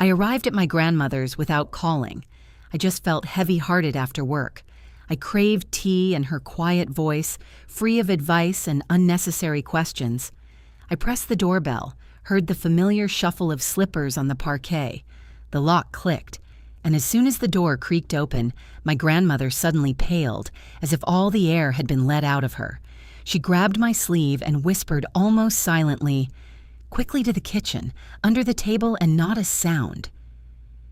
I arrived at my grandmother's without calling. I just felt heavy-hearted after work. I craved tea and her quiet voice, free of advice and unnecessary questions. I pressed the doorbell, heard the familiar shuffle of slippers on the parquet. The lock clicked, and as soon as the door creaked open, my grandmother suddenly paled, as if all the air had been let out of her. She grabbed my sleeve and whispered almost silently, "Quickly to the kitchen, under the table, and not a sound."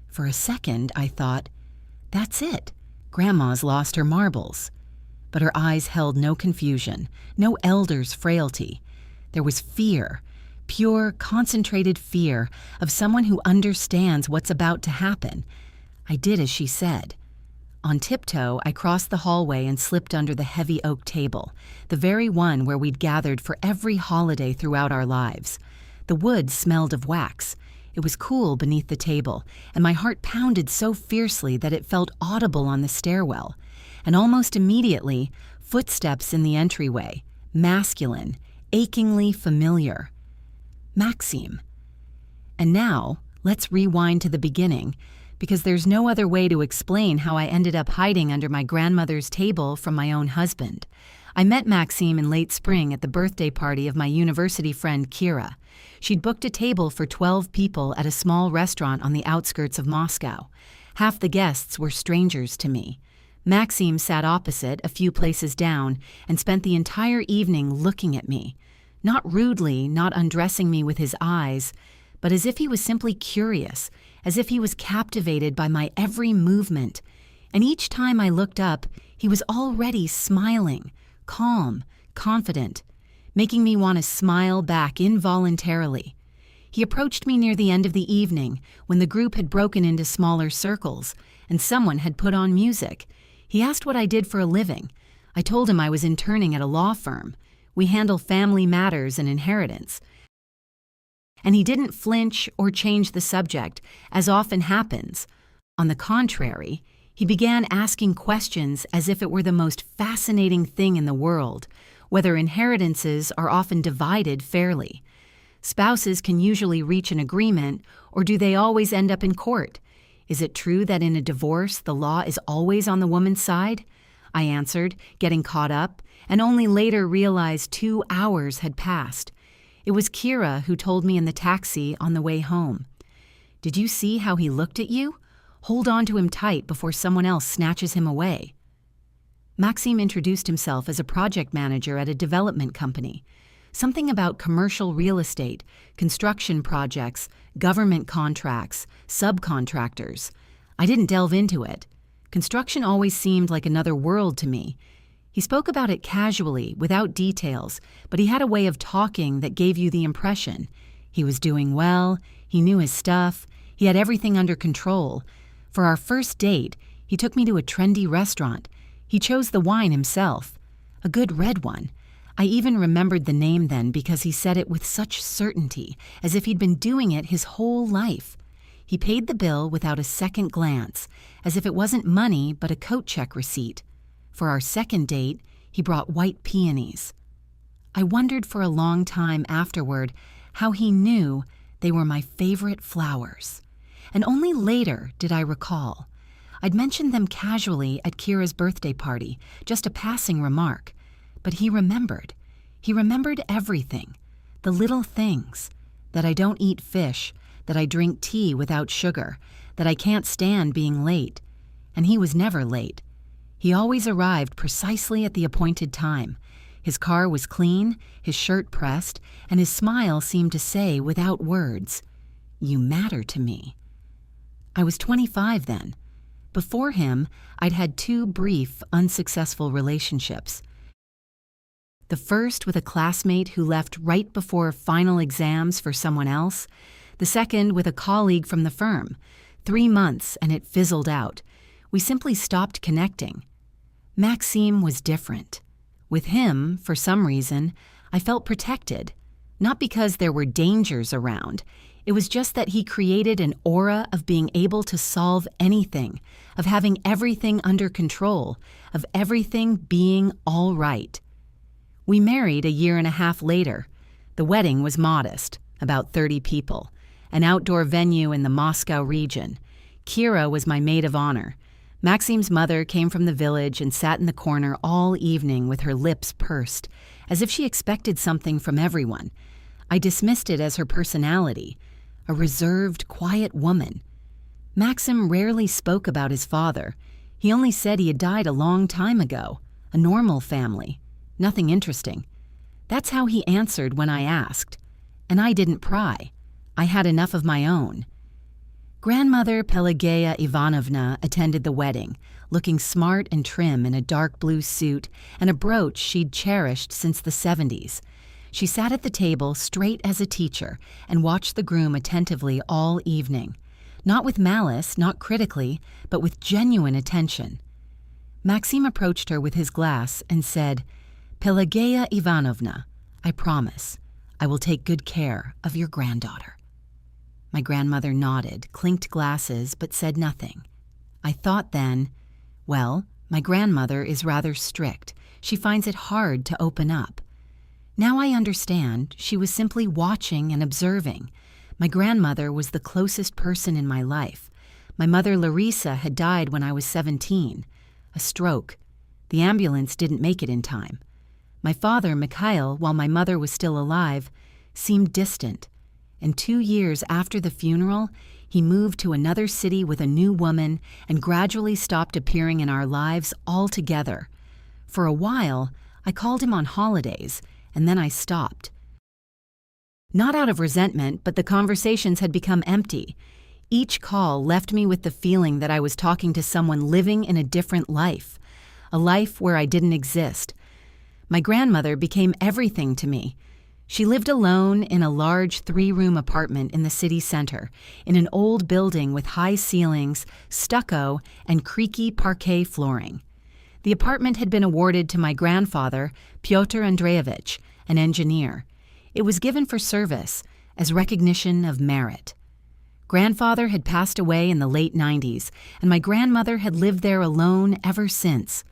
For a second, I thought, that's it. Grandma's lost her marbles. But her eyes held no confusion, no elder's frailty. There was fear, pure, concentrated fear of someone who understands what's about to happen. I did as she said. On tiptoe, I crossed the hallway and slipped under the heavy oak table, the very one where we'd gathered for every holiday throughout our lives. The wood smelled of wax. It was cool beneath the table, and my heart pounded so fiercely that it felt audible on the stairwell. And almost immediately, footsteps in the entryway, masculine, achingly familiar. Maxime. And now, let's rewind to the beginning, because there's no other way to explain how I ended up hiding under my grandmother's table from my own husband. I met Maxime in late spring at the birthday party of my university friend Kira. She'd booked a table for 12 people at a small restaurant on the outskirts of Moscow. Half the guests were strangers to me. Maxime sat opposite, a few places down, and spent the entire evening looking at me. Not rudely, not undressing me with his eyes, but as if he was simply curious, as if he was captivated by my every movement. And each time I looked up, he was already smiling, calm, confident, making me want to smile back involuntarily. He approached me near the end of the evening, when the group had broken into smaller circles, and someone had put on music. He asked what I did for a living. I told him I was interning at a law firm. We handle family matters and inheritance. And he didn't flinch or change the subject, as often happens. On the contrary, he began asking questions as if it were the most fascinating thing in the world, whether inheritances are often divided fairly. Spouses can usually reach an agreement, or do they always end up in court? Is it true that in a divorce the law is always on the woman's side? I answered, getting caught up, and only later realized 2 hours had passed. It was Kira who told me in the taxi on the way home. "Did you see how he looked at you? Hold on to him tight before someone else snatches him away." Maxime introduced himself as a project manager at a development company. Something about commercial real estate, construction projects, government contracts, subcontractors. I didn't delve into it. Construction always seemed like another world to me. He spoke about it casually, without details, but he had a way of talking that gave you the impression. He was doing well, he knew his stuff, he had everything under control. For our first date, he took me to a trendy restaurant. He chose the wine himself, a good red one. I even remembered the name then because he said it with such certainty, as if he'd been doing it his whole life. He paid the bill without a second glance, as if it wasn't money but a coat check receipt. For our second date, he brought white peonies. I wondered for a long time afterward how he knew they were my favorite flowers. And only later did I recall. I'd mentioned them casually at Kira's birthday party, just a passing remark. But he remembered. He remembered everything. The little things. That I don't eat fish, that I drink tea without sugar, that I can't stand being late. And he was never late. He always arrived precisely at the appointed time. His car was clean, his shirt pressed, and his smile seemed to say without words, "You matter to me." I was 25 then. Before him, I'd had 2 brief, unsuccessful relationships. The first with a classmate who left right before final exams for someone else. The second with a colleague from the firm. 3 months and it fizzled out. We simply stopped connecting. Maxime was different. With him, for some reason, I felt protected. Not because there were dangers around. It was just that he created an aura of being able to solve anything, of having everything under control, of everything being all right. We married a 1.5 years later. The wedding was modest, about 30 people. an outdoor venue in the Moscow region. Kira was my maid of honor. Maxim's mother came from the village and sat in the corner all evening with her lips pursed, as if she expected something from everyone. I dismissed it as her personality, a reserved, quiet woman. Maxim rarely spoke about his father. He only said he had died a long time ago, a normal family, nothing interesting. That's how he answered when I asked. And I didn't pry. I had enough of my own. Grandmother Pelageya Ivanovna attended the wedding, looking smart and trim in a dark blue suit and a brooch she'd cherished since the 70s. She sat at the table straight as a teacher and watched the groom attentively all evening. Not with malice, not critically, but with genuine attention. Maxim approached her with his glass and said, "Pelageya Ivanovna, I promise, I will take good care of your granddaughter." My grandmother nodded, clinked glasses, but said nothing. I thought then, well, my grandmother is rather strict. She finds it hard to open up. Now I understand she was simply watching and observing. My grandmother was the closest person in my life. My mother Larissa had died when I was 17. A stroke. The ambulance didn't make it in time. My father, Mikhail, while my mother was still alive, seemed distant. And 2 years after the funeral, he moved to another city with a new woman and gradually stopped appearing in our lives altogether. For a while, I called him on holidays, and then I stopped. Not out of resentment, but the conversations had become empty. Each call left me with the feeling that I was talking to someone living in a different life, a life where I didn't exist. My grandmother became everything to me. She lived alone in a large 3-room apartment in the city center, in an old building with high ceilings, stucco, and creaky parquet flooring. The apartment had been awarded to my grandfather, Pyotr Andreevich, an engineer. It was given for service, as recognition of merit. Grandfather had passed away in the late 90s, and my grandmother had lived there alone ever since.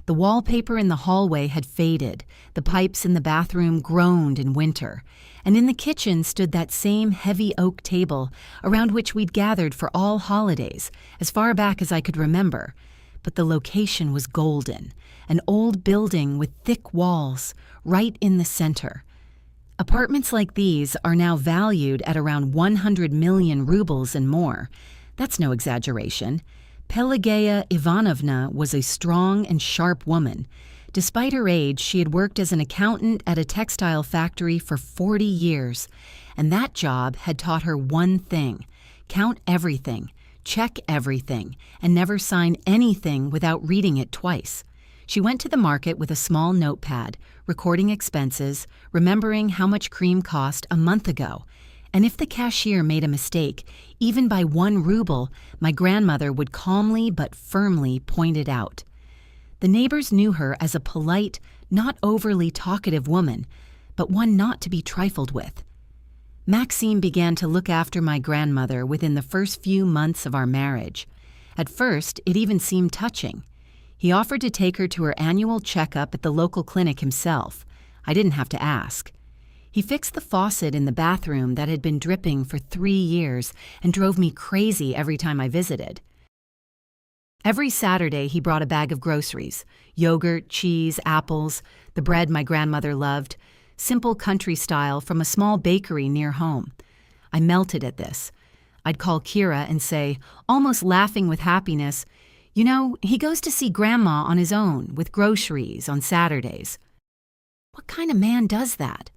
The wallpaper in the hallway had faded, the pipes in the bathroom groaned in winter, and in the kitchen stood that same heavy oak table around which we'd gathered for all holidays, as far back as I could remember. But the location was golden, an old building with thick walls, right in the center. Apartments like these are now valued at around 100 million rubles and more. That's no exaggeration. Pelageya Ivanovna was a strong and sharp woman. Despite her age, she had worked as an accountant at a textile factory for 40 years, and that job had taught her one thing: count everything, check everything, and never sign anything without reading it twice. She went to the market with a small notepad, recording expenses, remembering how much cream cost a month ago. And if the cashier made a mistake, even by 1 ruble, my grandmother would calmly but firmly point it out. The neighbors knew her as a polite, not overly talkative woman, but one not to be trifled with. Maxim began to look after my grandmother within the first few months of our marriage. At first, it even seemed touching. He offered to take her to her annual checkup at the local clinic himself. I didn't have to ask. He fixed the faucet in the bathroom that had been dripping for 3 years and drove me crazy every time I visited. Every Saturday, he brought a bag of groceries: yogurt, cheese, apples, the bread my grandmother loved, simple country style from a small bakery near home. I melted at this. I'd call Kira and say, almost laughing with happiness, "You know, he goes to see Grandma on his own with groceries on Saturdays." What kind of man does that?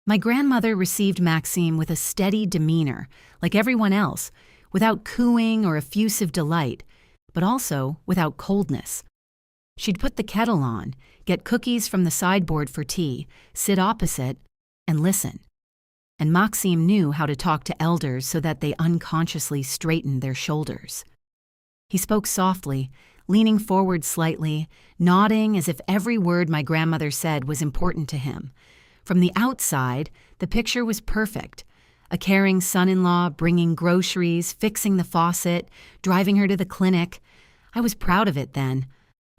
My grandmother received Maxim with a steady demeanor, like everyone else, without cooing or effusive delight, but also without coldness. She'd put the kettle on, get cookies from the sideboard for tea, sit opposite, and listen. And Maxim knew how to talk to elders so that they unconsciously straightened their shoulders. He spoke softly, leaning forward slightly, nodding as if every word my grandmother said was important to him. From the outside, the picture was perfect. A caring son-in-law bringing groceries, fixing the faucet, driving her to the clinic. I was proud of it then.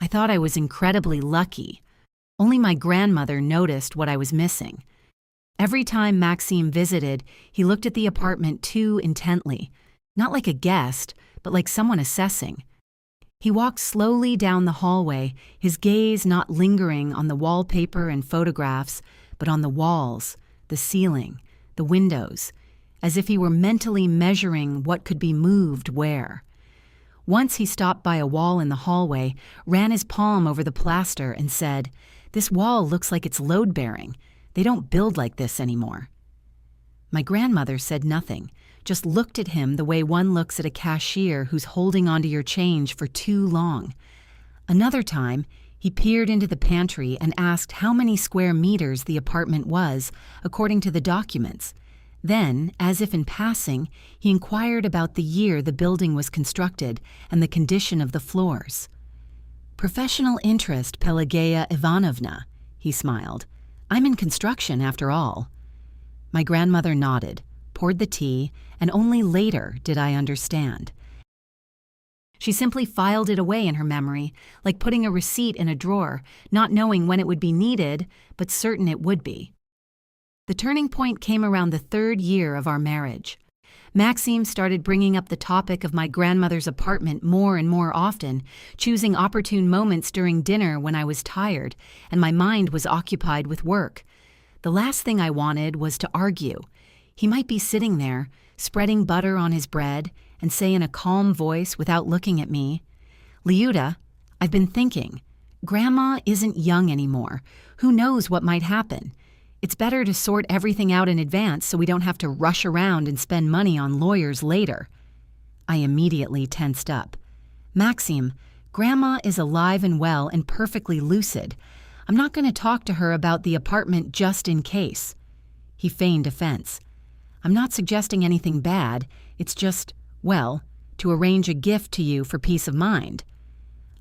I thought I was incredibly lucky. Only my grandmother noticed what I was missing. Every time Maxime visited, he looked at the apartment too intently, not like a guest, but like someone assessing. He walked slowly down the hallway, his gaze not lingering on the wallpaper and photographs, but on the walls, the ceiling, the windows, as if he were mentally measuring what could be moved where. Once he stopped by a wall in the hallway, ran his palm over the plaster and said, "This wall looks like it's load-bearing. They don't build like this anymore." My grandmother said nothing, just looked at him the way one looks at a cashier who's holding onto your change for too long. Another time, he peered into the pantry and asked how many square meters the apartment was, according to the documents. Then, as if in passing, he inquired about the year the building was constructed and the condition of the floors. "Professional interest, Pelageya Ivanovna," he smiled. "I'm in construction, after all." My grandmother nodded, poured the tea, and only later did I understand. She simply filed it away in her memory, like putting a receipt in a drawer, not knowing when it would be needed, but certain it would be. The turning point came around the 3rd year of our marriage. Maxime started bringing up the topic of my grandmother's apartment more and more often, choosing opportune moments during dinner when I was tired and my mind was occupied with work. The last thing I wanted was to argue. He might be sitting there, spreading butter on his bread, and say in a calm voice without looking at me, "Liuda, I've been thinking. Grandma isn't young anymore. Who knows what might happen? It's better to sort everything out in advance so we don't have to rush around and spend money on lawyers later." I immediately tensed up. "Maxime, Grandma is alive and well and perfectly lucid. I'm not going to talk to her about the apartment just in case." He feigned offense. "I'm not suggesting anything bad. It's just, well, to arrange a gift to you for peace of mind."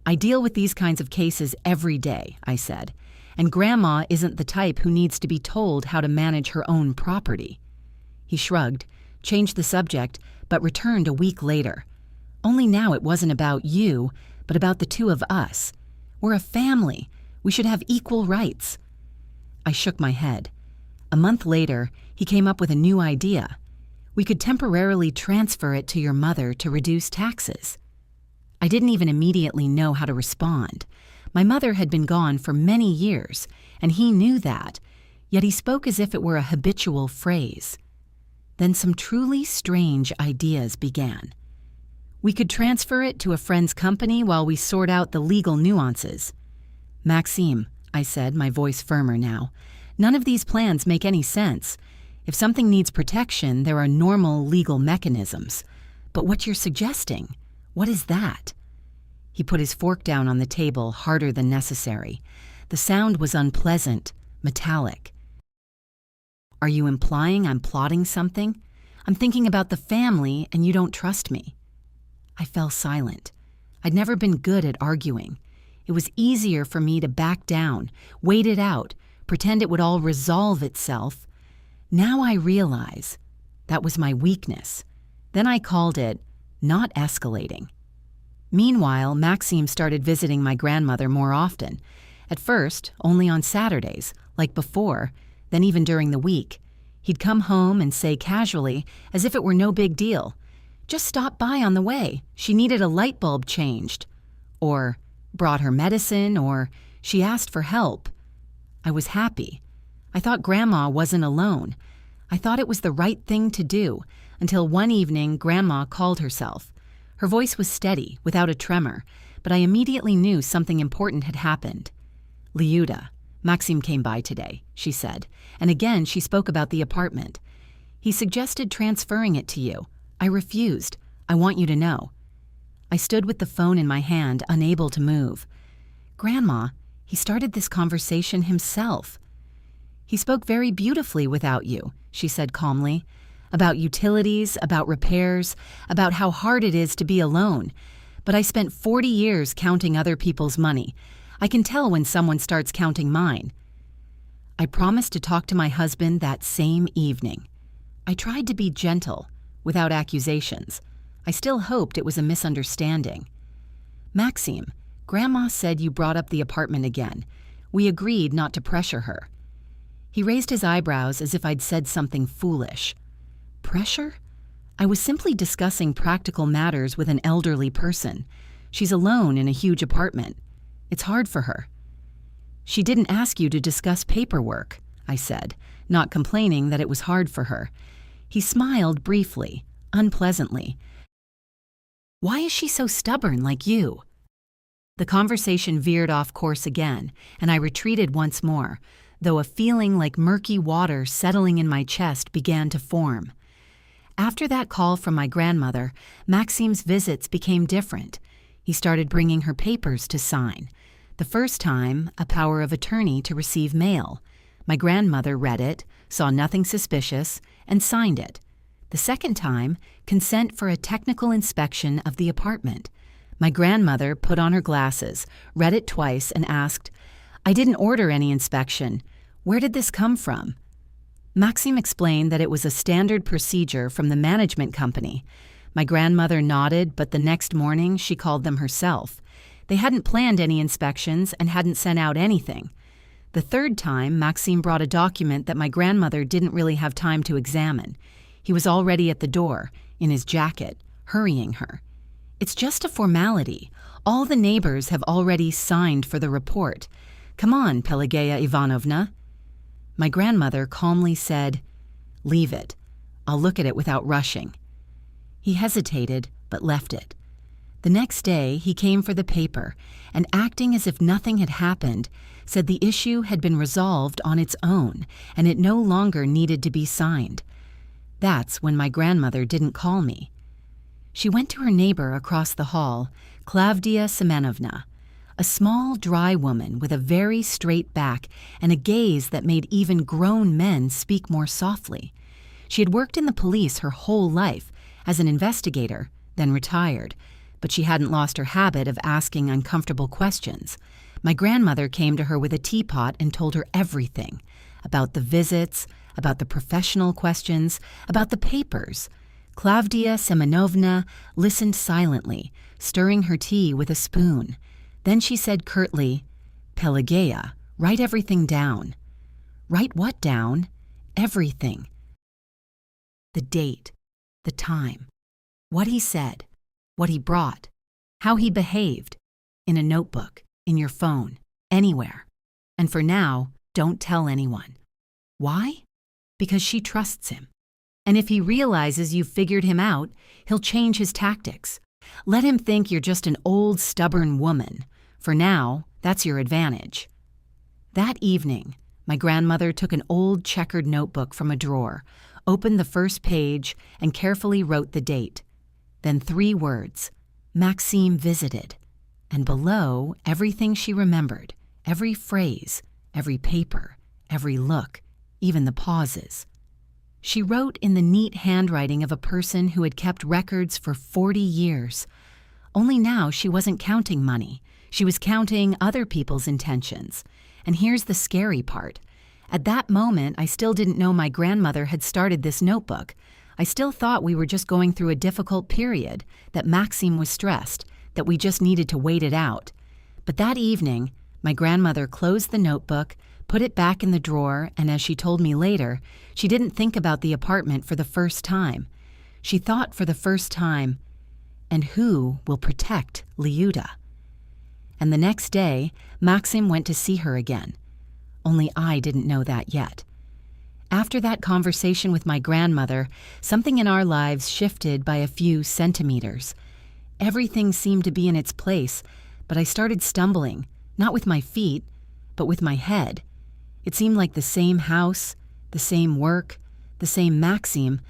"I deal with these kinds of cases every day," I said, "and Grandma isn't the type who needs to be told how to manage her own property." He shrugged, changed the subject, but returned a week later. "Only now it wasn't about you, but about the two of us. We're a family. We should have equal rights." I shook my head. A month later, he came up with a new idea. "We could temporarily transfer it to your mother to reduce taxes." I didn't even immediately know how to respond. My mother had been gone for many years, and he knew that, yet he spoke as if it were a habitual phrase. Then some truly strange ideas began. "We could transfer it to a friend's company while we sort out the legal nuances." "Maxime," I said, my voice firmer now, "none of these plans make any sense. If something needs protection, there are normal legal mechanisms. But what you're suggesting, what is that?" He put his fork down on the table harder than necessary. The sound was unpleasant, metallic. "Are you implying I'm plotting something? I'm thinking about the family and you don't trust me." I fell silent. I'd never been good at arguing. It was easier for me to back down, wait it out, pretend it would all resolve itself. Now I realize that was my weakness. Then I called it not escalating. Meanwhile, Maxime started visiting my grandmother more often. At first, only on Saturdays, like before, then even during the week. He'd come home and say casually, as if it were no big deal, "Just stopped by on the way. She needed a light bulb changed." Or, "Brought her medicine," or, "She asked for help." I was happy. I thought Grandma wasn't alone. I thought it was the right thing to do, until one evening Grandma called herself. Her voice was steady, without a tremor, but I immediately knew something important had happened. "Liuda, Maxime came by today," she said, and again she spoke about the apartment. "He suggested transferring it to you. I refused. I want you to know." I stood with the phone in my hand, unable to move. "Grandma, he started this conversation himself." "He spoke very beautifully without you," she said calmly. "About utilities, about repairs, about how hard it is to be alone. But I spent 40 years counting other people's money. I can tell when someone starts counting mine." I promised to talk to my husband that same evening. I tried to be gentle, without accusations. I still hoped it was a misunderstanding. "Maxime, Grandma said you brought up the apartment again. We agreed not to pressure her." He raised his eyebrows as if I'd said something foolish. Pressure? I was simply discussing practical matters with an elderly person. She's alone in a huge apartment. It's hard for her. She didn't ask you to discuss paperwork, I said, not complaining that it was hard for her. He smiled briefly, unpleasantly. Why is she so stubborn like you? The conversation veered off course again, and I retreated once more, though a feeling like murky water settling in my chest began to form. After that call from my grandmother, Maxime's visits became different. He started bringing her papers to sign. The first time, a power of attorney to receive mail. My grandmother read it, saw nothing suspicious, and signed it. The second time, consent for a technical inspection of the apartment. My grandmother put on her glasses, read it twice, and asked, "I didn't order any inspection. Where did this come from?" Maxime explained that it was a standard procedure from the management company. My grandmother nodded, but the next morning she called them herself. They hadn't planned any inspections and hadn't sent out anything. The third time, Maxime brought a document that my grandmother didn't really have time to examine. He was already at the door, in his jacket, hurrying her. "It's just a formality. All the neighbors have already signed for the report. Come on, Pelageya Ivanovna." My grandmother calmly said, "Leave it. I'll look at it without rushing." He hesitated, but left it. The next day, he came for the paper, and acting as if nothing had happened, said the issue had been resolved on its own, and it no longer needed to be signed. That's when my grandmother didn't call me. She went to her neighbor across the hall, Klavdia Semenovna, a small, dry woman with a very straight back and a gaze that made even grown men speak more softly. She had worked in the police her whole life, as an investigator, then retired, but she hadn't lost her habit of asking uncomfortable questions. My grandmother came to her with a teapot and told her everything, about the visits, about the professional questions, about the papers. Klavdia Semenovna listened silently, stirring her tea with a spoon. Then she said curtly, "Pelageya, write everything down." "Write what down?" "Everything. The date, the time, what he said, what he brought, how he behaved, in a notebook, in your phone, anywhere. And for now, don't tell anyone." Why? Because she trusts him. And if he realizes you've figured him out, he'll change his tactics. Let him think you're just an old, stubborn woman. For now, that's your advantage. That evening, my grandmother took an old checkered notebook from a drawer, opened the first page, and carefully wrote the date. Then 3 words, "Maxime visited." And below, everything she remembered, every phrase, every paper, every look, even the pauses. She wrote in the neat handwriting of a person who had kept records for 40 years. Only now she wasn't counting money. She was counting other people's intentions. And here's the scary part. At that moment, I still didn't know my grandmother had started this notebook. I still thought we were just going through a difficult period, that Maxime was stressed, that we just needed to wait it out. But that evening, my grandmother closed the notebook, put it back in the drawer, and as she told me later, she didn't think about the apartment for the first time. She thought for the first time, and who will protect Liuda? And the next day, Maxim went to see her again. Only I didn't know that yet. After that conversation with my grandmother, something in our lives shifted by a few centimeters. Everything seemed to be in its place, but I started stumbling, not with my feet, but with my head. It seemed like the same house, the same work, the same Maxime,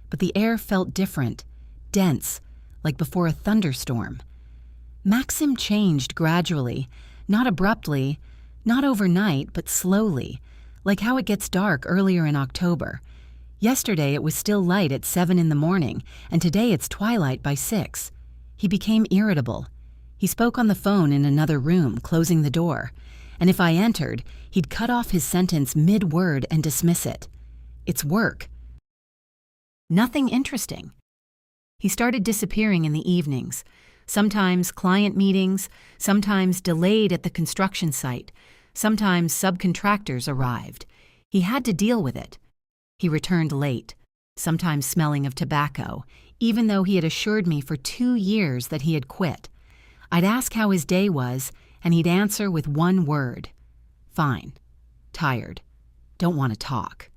but the air felt different, dense, like before a thunderstorm. Maxim changed gradually, not abruptly, not overnight, but slowly, like how it gets dark earlier in October. Yesterday it was still light at 7 in the morning, and today it's twilight by 6. He became irritable. He spoke on the phone in another room, closing the door, and if I entered, he'd cut off his sentence mid-word and dismiss it. It's work. Nothing interesting. He started disappearing in the evenings, sometimes client meetings, sometimes delayed at the construction site, sometimes subcontractors arrived. He had to deal with it. He returned late, sometimes smelling of tobacco, even though he had assured me for 2 years that he had quit. I'd ask how his day was, and he'd answer with one word: "Fine. Tired. Don't want to talk."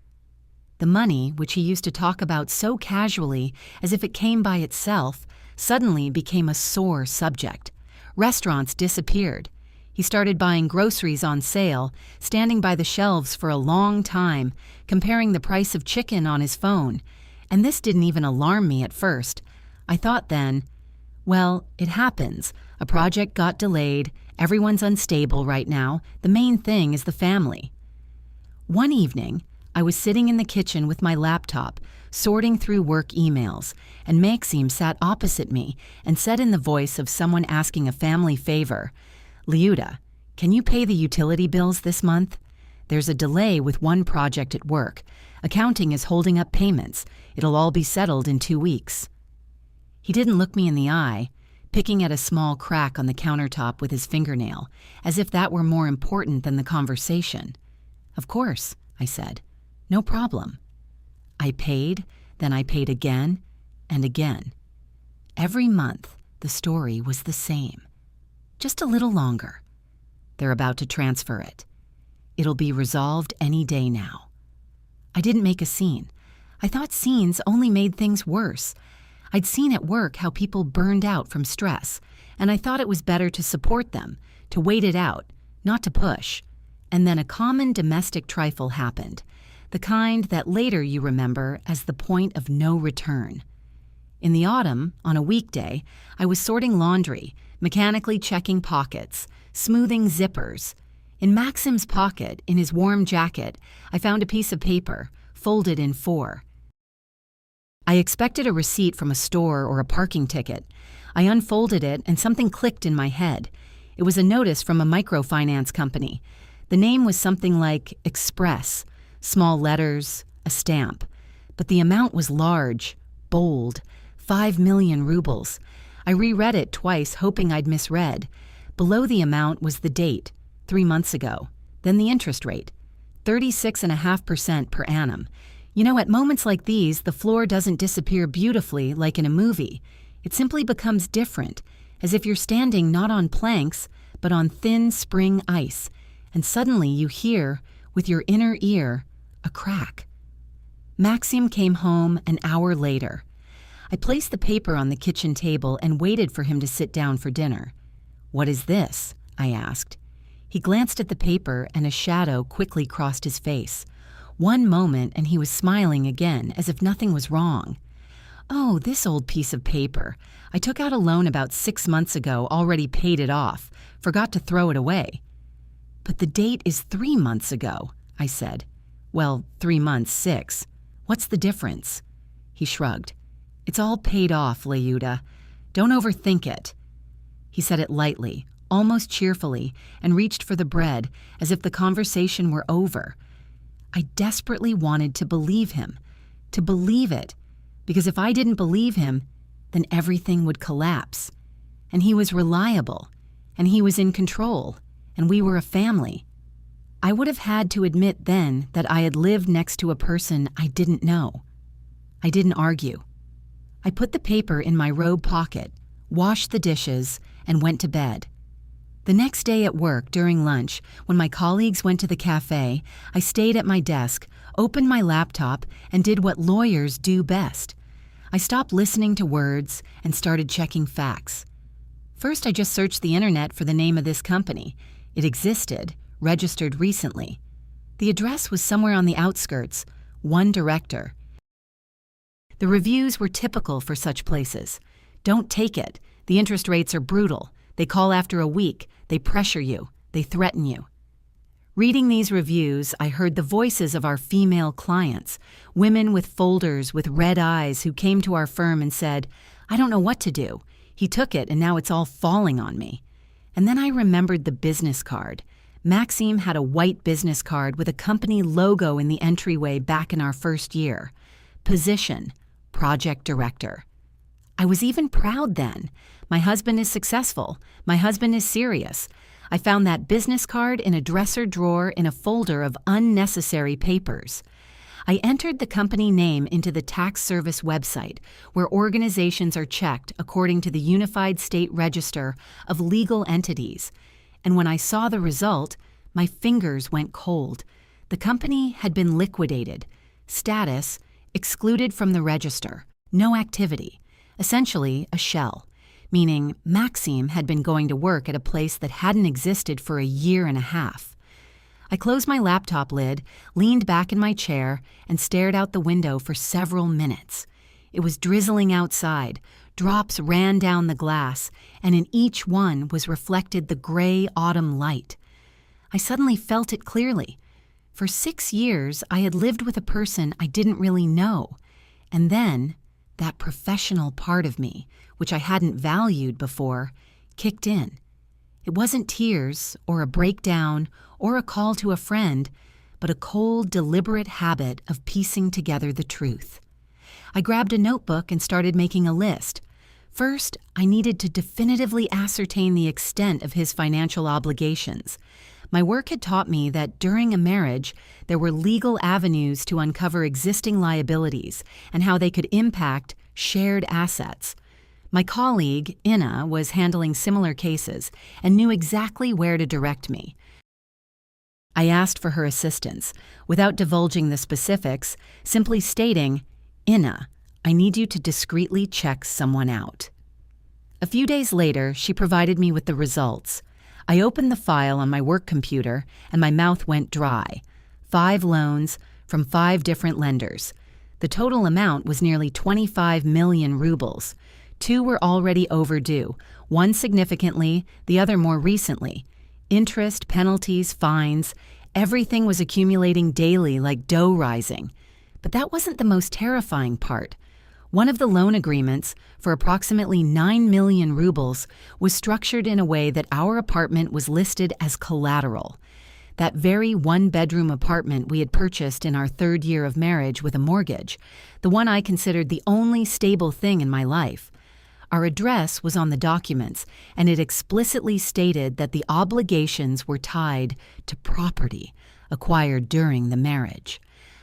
The money, which he used to talk about so casually as if it came by itself, suddenly became a sore subject. Restaurants disappeared. He started buying groceries on sale, standing by the shelves for a long time, comparing the price of chicken on his phone. And this didn't even alarm me at first. I thought then, well, it happens. A project got delayed. Everyone's unstable right now. The main thing is the family. One evening, I was sitting in the kitchen with my laptop, sorting through work emails, and Maxime sat opposite me and said in the voice of someone asking a family favor, "Liuda, can you pay the utility bills this month? There's a delay with one project at work. Accounting is holding up payments. It'll all be settled in 2 weeks." He didn't look me in the eye, picking at a small crack on the countertop with his fingernail, as if that were more important than the conversation. "Of course," I said. "No problem." I paid, then I paid again and again. Every month, the story was the same. Just a little longer. They're about to transfer it. It'll be resolved any day now. I didn't make a scene. I thought scenes only made things worse. I'd seen at work how people burned out from stress, and I thought it was better to support them, to wait it out, not to push. And then a common domestic trifle happened, the kind that later you remember as the point of no return. In the autumn, on a weekday, I was sorting laundry, mechanically checking pockets, smoothing zippers. In Maxime's pocket, in his warm jacket, I found a piece of paper, folded in 4. I expected a receipt from a store or a parking ticket. I unfolded it and something clicked in my head. It was a notice from a microfinance company. The name was something like Express, small letters, a stamp. But the amount was large, bold, 5 million rubles. I reread it twice, hoping I'd misread. Below the amount was the date, 3 months ago. Then the interest rate, 36.5% per annum. You know, at moments like these, the floor doesn't disappear beautifully like in a movie. It simply becomes different, as if you're standing not on planks, but on thin spring ice, and suddenly you hear, with your inner ear, a crack. Maxime came home an hour later. I placed the paper on the kitchen table and waited for him to sit down for dinner. "What is this?" I asked. He glanced at the paper and a shadow quickly crossed his face. One moment and he was smiling again, as if nothing was wrong. "Oh, this old piece of paper. I took out a loan about 6 months ago, already paid it off. Forgot to throw it away." "But the date is 3 months ago," I said. "Well, 3 months, 6. What's the difference?" He shrugged. "It's all paid off, Liuda. Don't overthink it." He said it lightly, almost cheerfully, and reached for the bread, as if the conversation were over. I desperately wanted to believe him, to believe it, because if I didn't believe him, then everything would collapse. And he was reliable, and he was in control, and we were a family. I would have had to admit then that I had lived next to a person I didn't know. I didn't argue. I put the paper in my robe pocket, washed the dishes, and went to bed. The next day at work, during lunch, when my colleagues went to the cafe, I stayed at my desk, opened my laptop, and did what lawyers do best. I stopped listening to words and started checking facts. First, I just searched the internet for the name of this company. It existed, registered recently. The address was somewhere on the outskirts, one director. The reviews were typical for such places. "Don't take it. The interest rates are brutal. They call after a week. They pressure you. They threaten you." Reading these reviews, I heard the voices of our female clients, women with folders with red eyes who came to our firm and said, "I don't know what to do. He took it and now it's all falling on me." And then I remembered the business card. Maxime had a white business card with a company logo in the entryway back in our first year. Position, project director. I was even proud then. My husband is successful. My husband is serious. I found that business card in a dresser drawer in a folder of unnecessary papers. I entered the company name into the tax service website, where organizations are checked according to the Unified State Register of Legal Entities. And when I saw the result, my fingers went cold. The company had been liquidated. Status: excluded from the register. No activity. Essentially, a shell. Meaning Maxime had been going to work at a place that hadn't existed for a year and a half. I closed my laptop lid, leaned back in my chair, and stared out the window for several minutes. It was drizzling outside. Drops ran down the glass, and in each one was reflected the gray autumn light. I suddenly felt it clearly. For 6 years, I had lived with a person I didn't really know. And then, that professional part of me, which I hadn't valued before, kicked in. It wasn't tears, or a breakdown, or a call to a friend, but a cold, deliberate habit of piecing together the truth. I grabbed a notebook and started making a list. First, I needed to definitively ascertain the extent of his financial obligations. My work had taught me that during a marriage, there were legal avenues to uncover existing liabilities and how they could impact shared assets. My colleague, Ina, was handling similar cases and knew exactly where to direct me. I asked for her assistance, without divulging the specifics, simply stating, "Ina, I need you to discreetly check someone out." A few days later, she provided me with the results. I opened the file on my work computer, and my mouth went dry. 5 loans from 5 different lenders. The total amount was nearly 25 million rubles. 2 were already overdue, one significantly, the other more recently. Interest, penalties, fines, everything was accumulating daily like dough rising. But that wasn't the most terrifying part. One of the loan agreements, for approximately 9 million rubles, was structured in a way that our apartment was listed as collateral. That very one-bedroom apartment we had purchased in our 3rd year of marriage with a mortgage, the one I considered the only stable thing in my life. Our address was on the documents, and it explicitly stated that the obligations were tied to property acquired during the marriage.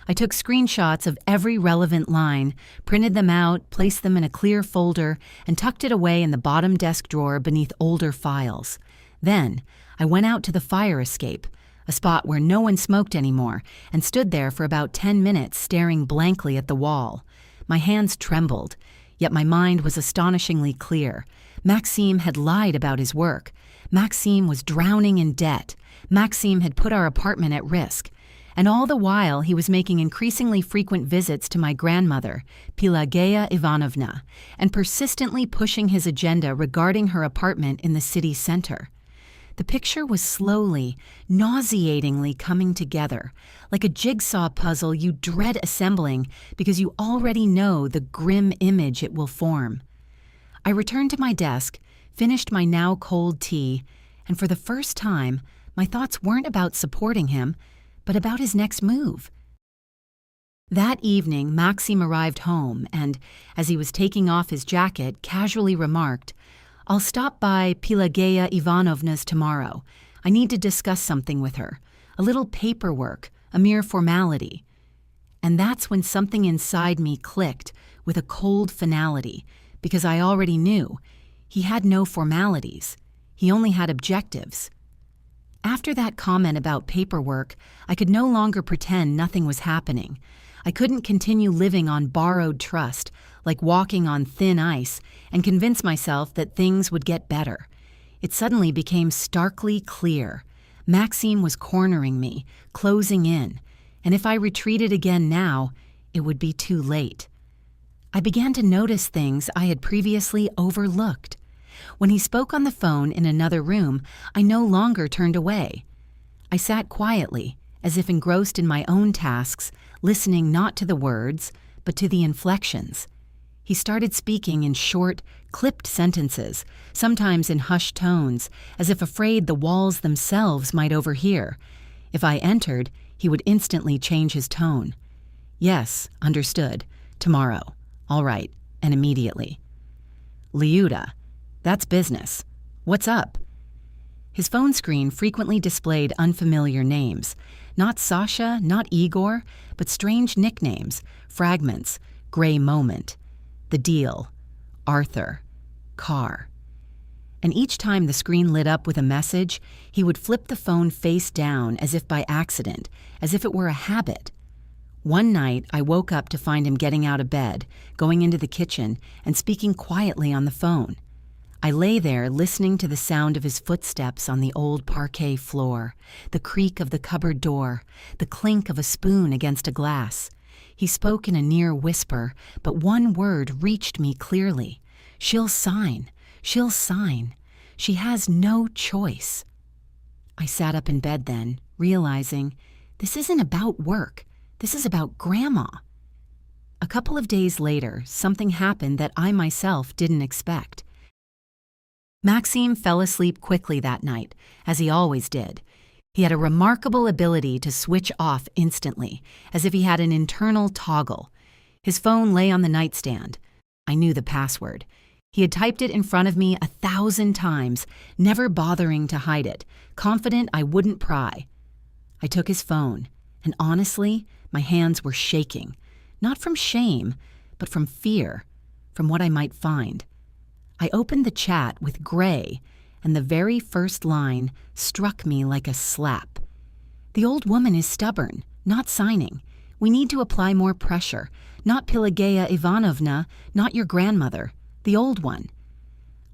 I took screenshots of every relevant line, printed them out, placed them in a clear folder, and tucked it away in the bottom desk drawer beneath older files. Then, I went out to the fire escape, a spot where no one smoked anymore, and stood there for about 10 minutes staring blankly at the wall. My hands trembled, yet my mind was astonishingly clear. Maxime had lied about his work. Maxime was drowning in debt. Maxime had put our apartment at risk. And all the while, he was making increasingly frequent visits to my grandmother, Pelageya Ivanovna, and persistently pushing his agenda regarding her apartment in the city center. The picture was slowly, nauseatingly coming together, like a jigsaw puzzle you dread assembling because you already know the grim image it will form. I returned to my desk, finished my now cold tea, and for the first time, my thoughts weren't about supporting him, but about his next move. That evening, Maxime arrived home and, as he was taking off his jacket, casually remarked, "I'll stop by Pelageya Ivanovna's tomorrow. I need to discuss something with her. A little paperwork, a mere formality." And that's when something inside me clicked with a cold finality, because I already knew he had no formalities. He only had objectives. After that comment about paperwork, I could no longer pretend nothing was happening. I couldn't continue living on borrowed trust, like walking on thin ice, and convince myself that things would get better. It suddenly became starkly clear. Maxime was cornering me, closing in, and if I retreated again now, it would be too late. I began to notice things I had previously overlooked. When he spoke on the phone in another room, I no longer turned away. I sat quietly, as if engrossed in my own tasks, listening not to the words, but to the inflections. He started speaking in short, clipped sentences, sometimes in hushed tones, as if afraid the walls themselves might overhear. If I entered, he would instantly change his tone. "Yes, understood. Tomorrow. All right," and immediately. "Liuda, that's business. What's up?" His phone screen frequently displayed unfamiliar names. Not Sasha, not Igor, but strange nicknames, fragments, gray moment, the deal, Arthur, car. And each time the screen lit up with a message, he would flip the phone face down as if by accident, as if it were a habit. One night, I woke up to find him getting out of bed, going into the kitchen, and speaking quietly on the phone. I lay there listening to the sound of his footsteps on the old parquet floor, the creak of the cupboard door, the clink of a spoon against a glass. He spoke in a near whisper, but one word reached me clearly. She'll sign. She'll sign. She has no choice. I sat up in bed then, realizing this isn't about work. This is about Grandma. A couple of days later, something happened that I myself didn't expect. Maxime fell asleep quickly that night, as he always did. He had a remarkable ability to switch off instantly, as if he had an internal toggle. His phone lay on the nightstand. I knew the password. He had typed it in front of me 1,000 times, never bothering to hide it, confident I wouldn't pry. I took his phone, and honestly, my hands were shaking, not from shame, but from fear, from what I might find. I opened the chat with Gray, and the very first line struck me like a slap. The old woman is stubborn, not signing. We need to apply more pressure. Not Pelageya Ivanovna, not your grandmother, the old one.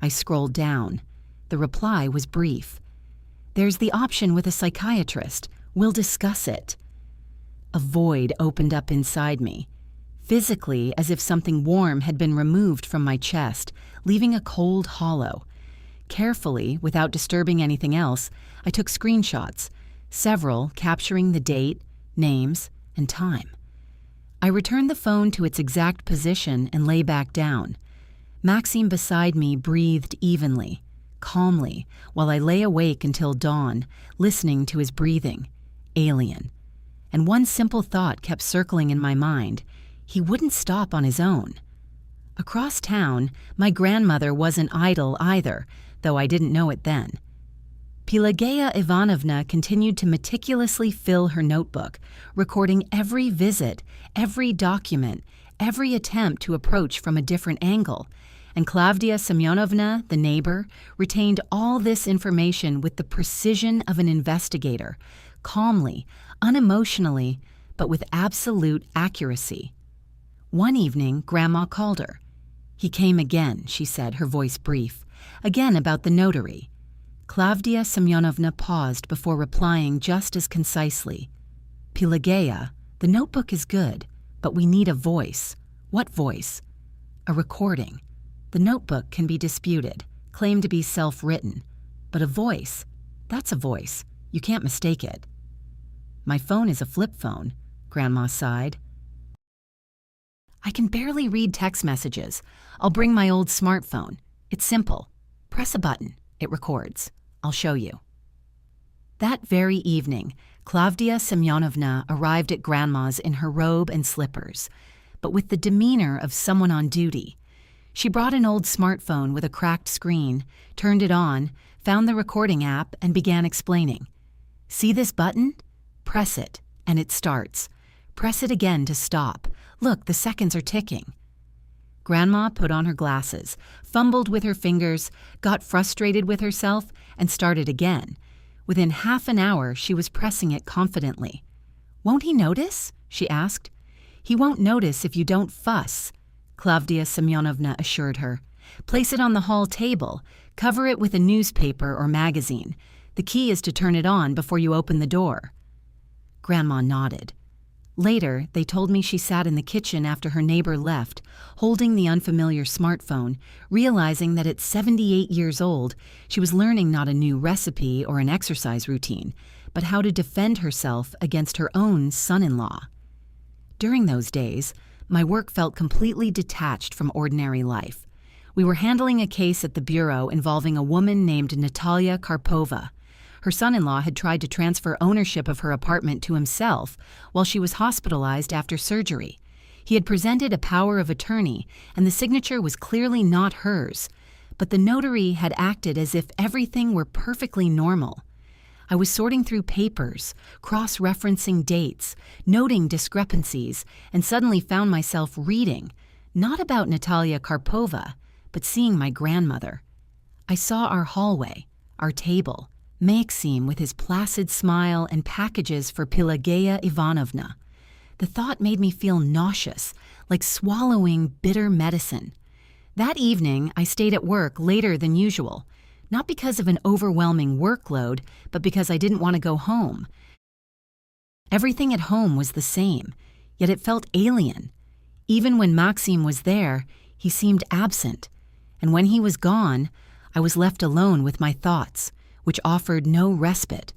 I scrolled down. The reply was brief. There's the option with a psychiatrist. We'll discuss it. A void opened up inside me, physically as if something warm had been removed from my chest, leaving a cold hollow. Carefully, without disturbing anything else, I took screenshots, several capturing the date, names, and time. I returned the phone to its exact position and lay back down. Maxime beside me breathed evenly, calmly, while I lay awake until dawn, listening to his breathing. Alien. And one simple thought kept circling in my mind. He wouldn't stop on his own. Across town, my grandmother wasn't idle either, though I didn't know it then. Pelageya Ivanovna continued to meticulously fill her notebook, recording every visit, every document, every attempt to approach from a different angle, and Klavdia Semyonovna, the neighbor, retained all this information with the precision of an investigator, calmly, unemotionally, but with absolute accuracy. One evening, Grandma called her. He came again, she said, her voice brief, again about the notary. Klavdia Semyonovna paused before replying just as concisely. Pelageya, the notebook is good, but we need a voice. What voice? A recording. The notebook can be disputed, claimed to be self-written. But a voice, that's a voice. You can't mistake it. My phone is a flip phone, Grandma sighed. I can barely read text messages. I'll bring my old smartphone. It's simple. Press a button. It records. I'll show you. That very evening, Klavdia Semyonovna arrived at Grandma's in her robe and slippers, but with the demeanor of someone on duty. She brought an old smartphone with a cracked screen, turned it on, found the recording app, and began explaining. See this button? Press it, and it starts. Press it again to stop. Look, the seconds are ticking. Grandma put on her glasses, fumbled with her fingers, got frustrated with herself, and started again. Within half an hour, she was pressing it confidently. Won't he notice? She asked. He won't notice if you don't fuss, Klavdia Semyonovna assured her. Place it on the hall table. Cover it with a newspaper or magazine. The key is to turn it on before you open the door. Grandma nodded. Later, they told me she sat in the kitchen after her neighbor left, holding the unfamiliar smartphone, realizing that at 78 years old, she was learning not a new recipe or an exercise routine, but how to defend herself against her own son-in-law. During those days, my work felt completely detached from ordinary life. We were handling a case at the bureau involving a woman named Natalia Karpova. Her son-in-law had tried to transfer ownership of her apartment to himself while she was hospitalized after surgery. He had presented a power of attorney, and the signature was clearly not hers. but the notary had acted as if everything were perfectly normal. I was sorting through papers, cross-referencing dates, noting discrepancies, and suddenly found myself reading, not about Natalia Karpova, but seeing my grandmother. I saw our hallway, our table, Maxim with his placid smile and packages for Pelageya Ivanovna. The thought made me feel nauseous, like swallowing bitter medicine. That evening, I stayed at work later than usual, not because of an overwhelming workload, but because I didn't want to go home. Everything at home was the same, yet it felt alien. Even when Maxim was there, he seemed absent, and when he was gone, I was left alone with my thoughts, which offered no respite.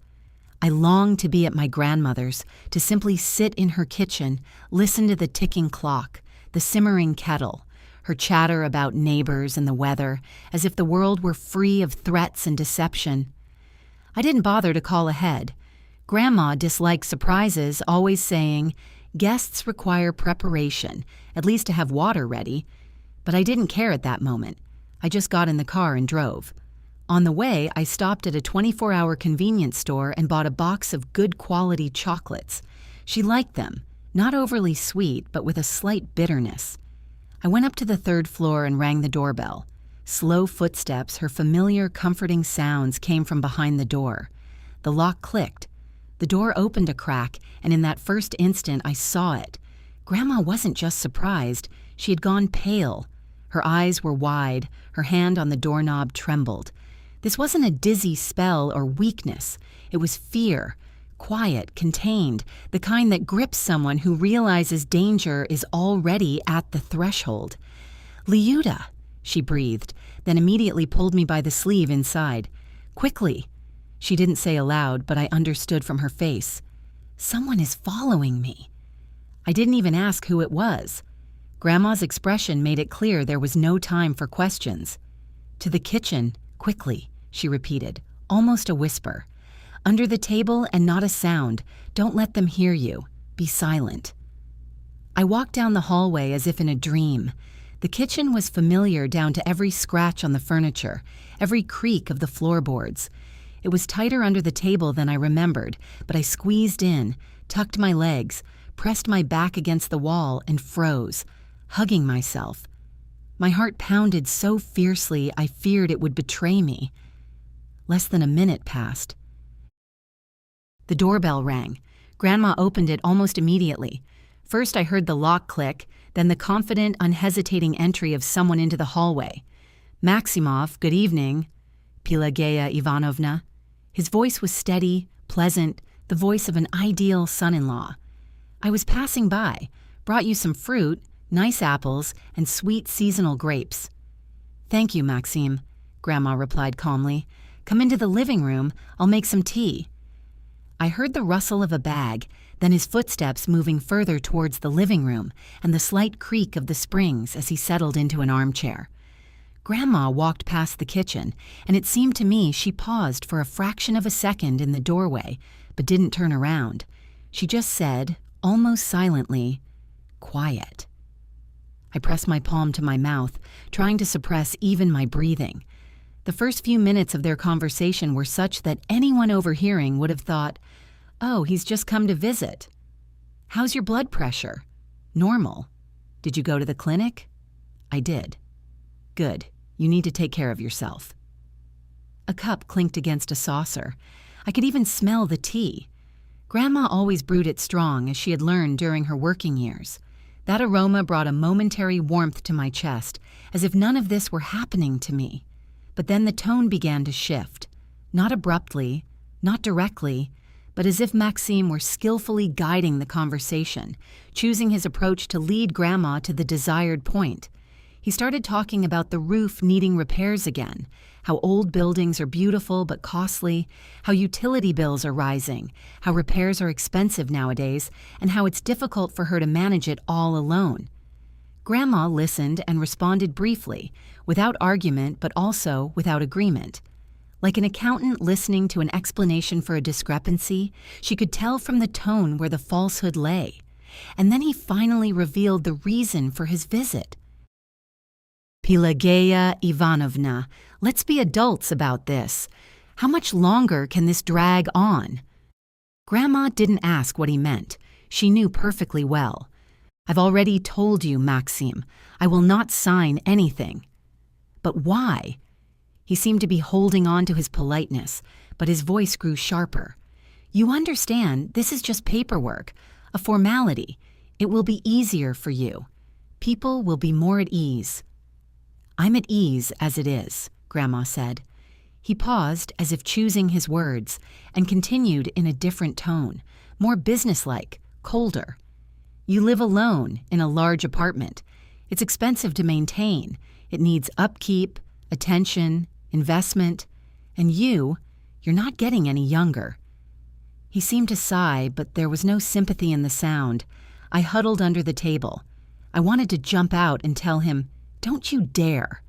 I longed to be at my grandmother's, to simply sit in her kitchen, listen to the ticking clock, the simmering kettle, her chatter about neighbors and the weather, as if the world were free of threats and deception. I didn't bother to call ahead. Grandma disliked surprises, always saying, "Guests require preparation, at least to have water ready." But I didn't care at that moment. I just got in the car and drove. On the way, I stopped at a 24-hour convenience store and bought a box of good quality chocolates. She liked them, not overly sweet, but with a slight bitterness. I went up to the third floor and rang the doorbell. Slow footsteps, her familiar, comforting sounds came from behind the door. The lock clicked. The door opened a crack, and in that first instant I saw it. Grandma wasn't just surprised, she had gone pale. Her eyes were wide, her hand on the doorknob trembled. This wasn't a dizzy spell or weakness. It was fear, quiet, contained, the kind that grips someone who realizes danger is already at the threshold. "Liuda," she breathed, then immediately pulled me by the sleeve inside. "Quickly." She didn't say aloud, but I understood from her face. "Someone is following me." I didn't even ask who it was. Grandma's expression made it clear there was no time for questions. "To the kitchen, quickly," she repeated, almost a whisper. "Under the table and not a sound. Don't let them hear you. Be silent." I walked down the hallway as if in a dream. The kitchen was familiar down to every scratch on the furniture, every creak of the floorboards. It was tighter under the table than I remembered, but I squeezed in, tucked my legs, pressed my back against the wall, and froze, hugging myself. My heart pounded so fiercely I feared it would betray me. Less than a minute passed. The doorbell rang. Grandma opened it almost immediately. First I heard the lock click, then the confident, unhesitating entry of someone into the hallway. "Maximov, good evening." "Pelageya Ivanovna." His voice was steady, pleasant, the voice of an ideal son-in-law. "I was passing by, brought you some fruit, nice apples, and sweet seasonal grapes." "Thank you, Maxim," Grandma replied calmly. "Come into the living room, I'll make some tea." I heard the rustle of a bag, then his footsteps moving further towards the living room and the slight creak of the springs as he settled into an armchair. Grandma walked past the kitchen, and it seemed to me she paused for a fraction of a second in the doorway, but didn't turn around. She just said, almost silently, "Quiet." I pressed my palm to my mouth, trying to suppress even my breathing. The first few minutes of their conversation were such that anyone overhearing would have thought, "Oh, he's just come to visit." "How's your blood pressure?" "Normal." "Did you go to the clinic?" "I did." "Good. You need to take care of yourself." A cup clinked against a saucer. I could even smell the tea. Grandma always brewed it strong, as she had learned during her working years. That aroma brought a momentary warmth to my chest, as if none of this were happening to me. But then the tone began to shift, not abruptly, not directly, but as if Maxim were skillfully guiding the conversation, choosing his approach to lead Grandma to the desired point. He started talking about the roof needing repairs again, how old buildings are beautiful but costly, how utility bills are rising, how repairs are expensive nowadays, and how it's difficult for her to manage it all alone. Grandma listened and responded briefly, without argument but also without agreement. Like an accountant listening to an explanation for a discrepancy, she could tell from the tone where the falsehood lay. And then he finally revealed the reason for his visit. Pelageya Ivanovna, let's be adults about this. How much longer can this drag on? Grandma didn't ask what he meant. She knew perfectly well. I've already told you, Maxim. I will not sign anything. But why? He seemed to be holding on to his politeness, but his voice grew sharper. You understand, this is just paperwork, a formality. It will be easier for you. People will be more at ease. I'm at ease as it is, Grandma said. He paused as if choosing his words and continued in a different tone, more businesslike, colder. You live alone in a large apartment. It's expensive to maintain. It needs upkeep, attention, investment, and you're not getting any younger. He seemed to sigh, but there was no sympathy in the sound. I huddled under the table. I wanted to jump out and tell him, "Don't you dare."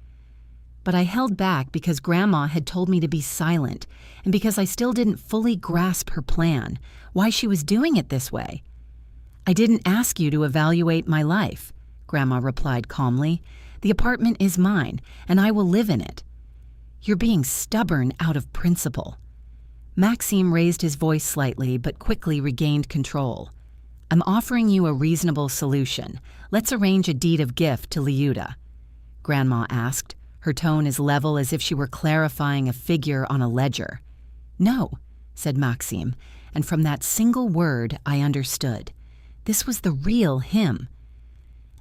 But I held back because Grandma had told me to be silent and because I still didn't fully grasp her plan, why she was doing it this way. I didn't ask you to evaluate my life, Grandma replied calmly. The apartment is mine, and I will live in it. You're being stubborn out of principle. Maxim raised his voice slightly but quickly regained control. I'm offering you a reasonable solution. Let's arrange a deed of gift to Liuda. Grandma asked, her tone as level as if she were clarifying a figure on a ledger. No, said Maxim, and from that single word I understood. This was the real him.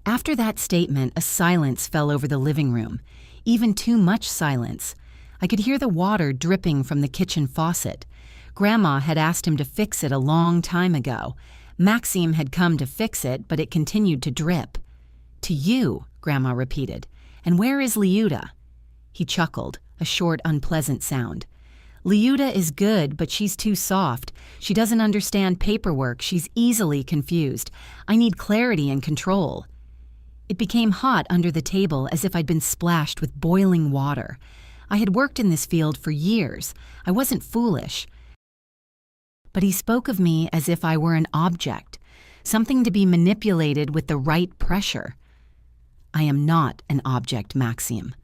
After that statement, a silence fell over the living room, even too much silence. I could hear the water dripping from the kitchen faucet. Grandma had asked him to fix it a long time ago. Maxim had come to fix it, but it continued to drip. To you, Grandma repeated. And where is Liuda? He chuckled, a short, unpleasant sound. Liuda is good, but she's too soft. She doesn't understand paperwork. She's easily confused. I need clarity and control. It became hot under the table as if I'd been splashed with boiling water. I had worked in this field for years. I wasn't foolish. But he spoke of me as if I were an object, something to be manipulated with the right pressure. I am not an object, Maxim,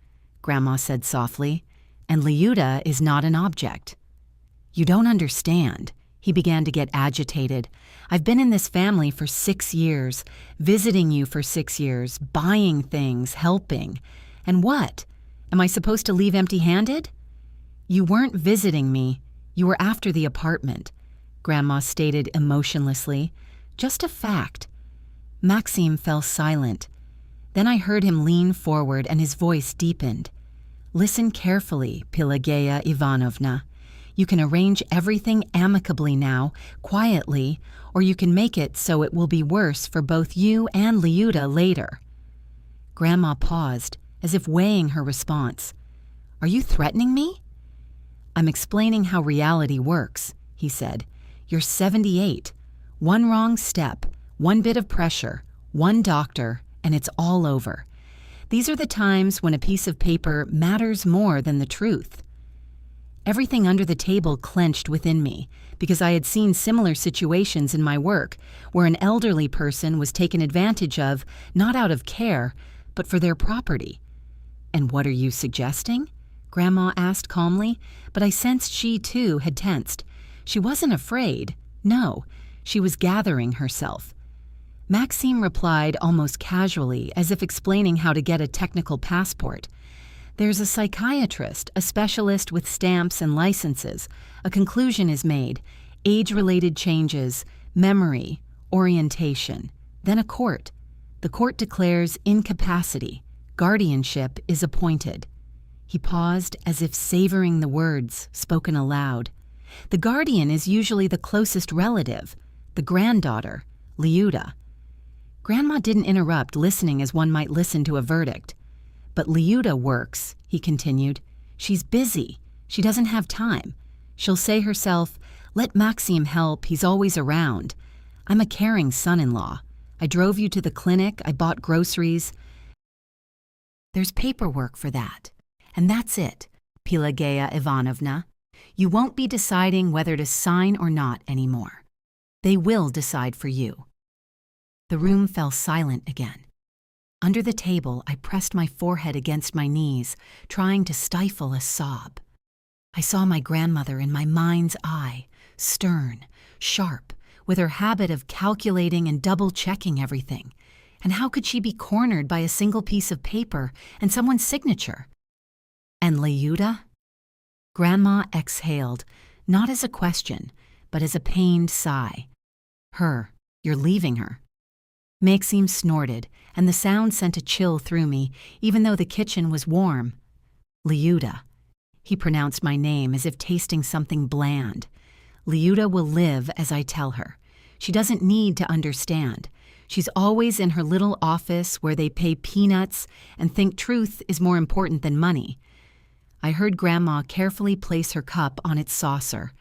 Grandma said softly, and Liuda is not an object. You don't understand. He began to get agitated. I've been in this family for 6 years, visiting you for 6 years, buying things, helping. And what? Am I supposed to leave empty-handed? You weren't visiting me. You were after the apartment, Grandma stated emotionlessly. Just a fact. Maxim fell silent. Then I heard him lean forward and his voice deepened. Listen carefully, Pelageya Ivanovna. You can arrange everything amicably now, quietly, or you can make it so it will be worse for both you and Liuda later. Grandma paused, as if weighing her response. Are you threatening me? I'm explaining how reality works, he said. You're 78. One wrong step, one bit of pressure, one doctor, and it's all over. These are the times when a piece of paper matters more than the truth. Everything under the table clenched within me because I had seen similar situations in my work where an elderly person was taken advantage of not out of care, but for their property. And what are you suggesting? Grandma asked calmly, but I sensed she too had tensed. She wasn't afraid. No, she was gathering herself. Maxim replied almost casually, as if explaining how to get a technical passport. There's a psychiatrist, a specialist with stamps and licenses. A conclusion is made. Age-related changes, memory, orientation. Then a court. The court declares incapacity. Guardianship is appointed. He paused as if savoring the words spoken aloud. The guardian is usually the closest relative, the granddaughter, Liuda. Grandma didn't interrupt, listening as one might listen to a verdict. But Liuda works, he continued. She's busy. She doesn't have time. She'll say herself, let Maxim help, he's always around. I'm a caring son-in-law. I drove you to the clinic, I bought groceries. There's paperwork for that. And that's it, Pelageya Ivanovna. You won't be deciding whether to sign or not anymore. They will decide for you. The room fell silent again. Under the table, I pressed my forehead against my knees, trying to stifle a sob. I saw my grandmother in my mind's eye, stern, sharp, with her habit of calculating and double-checking everything. And how could she be cornered by a single piece of paper and someone's signature? And Liuda? Grandma exhaled, not as a question, but as a pained sigh. Her, you're leaving her. Maxime snorted, and the sound sent a chill through me, even though the kitchen was warm. Liuda. He pronounced my name as if tasting something bland. Liuda will live as I tell her. She doesn't need to understand. She's always in her little office where they pay peanuts and think truth is more important than money. I heard Grandma carefully place her cup on its saucer,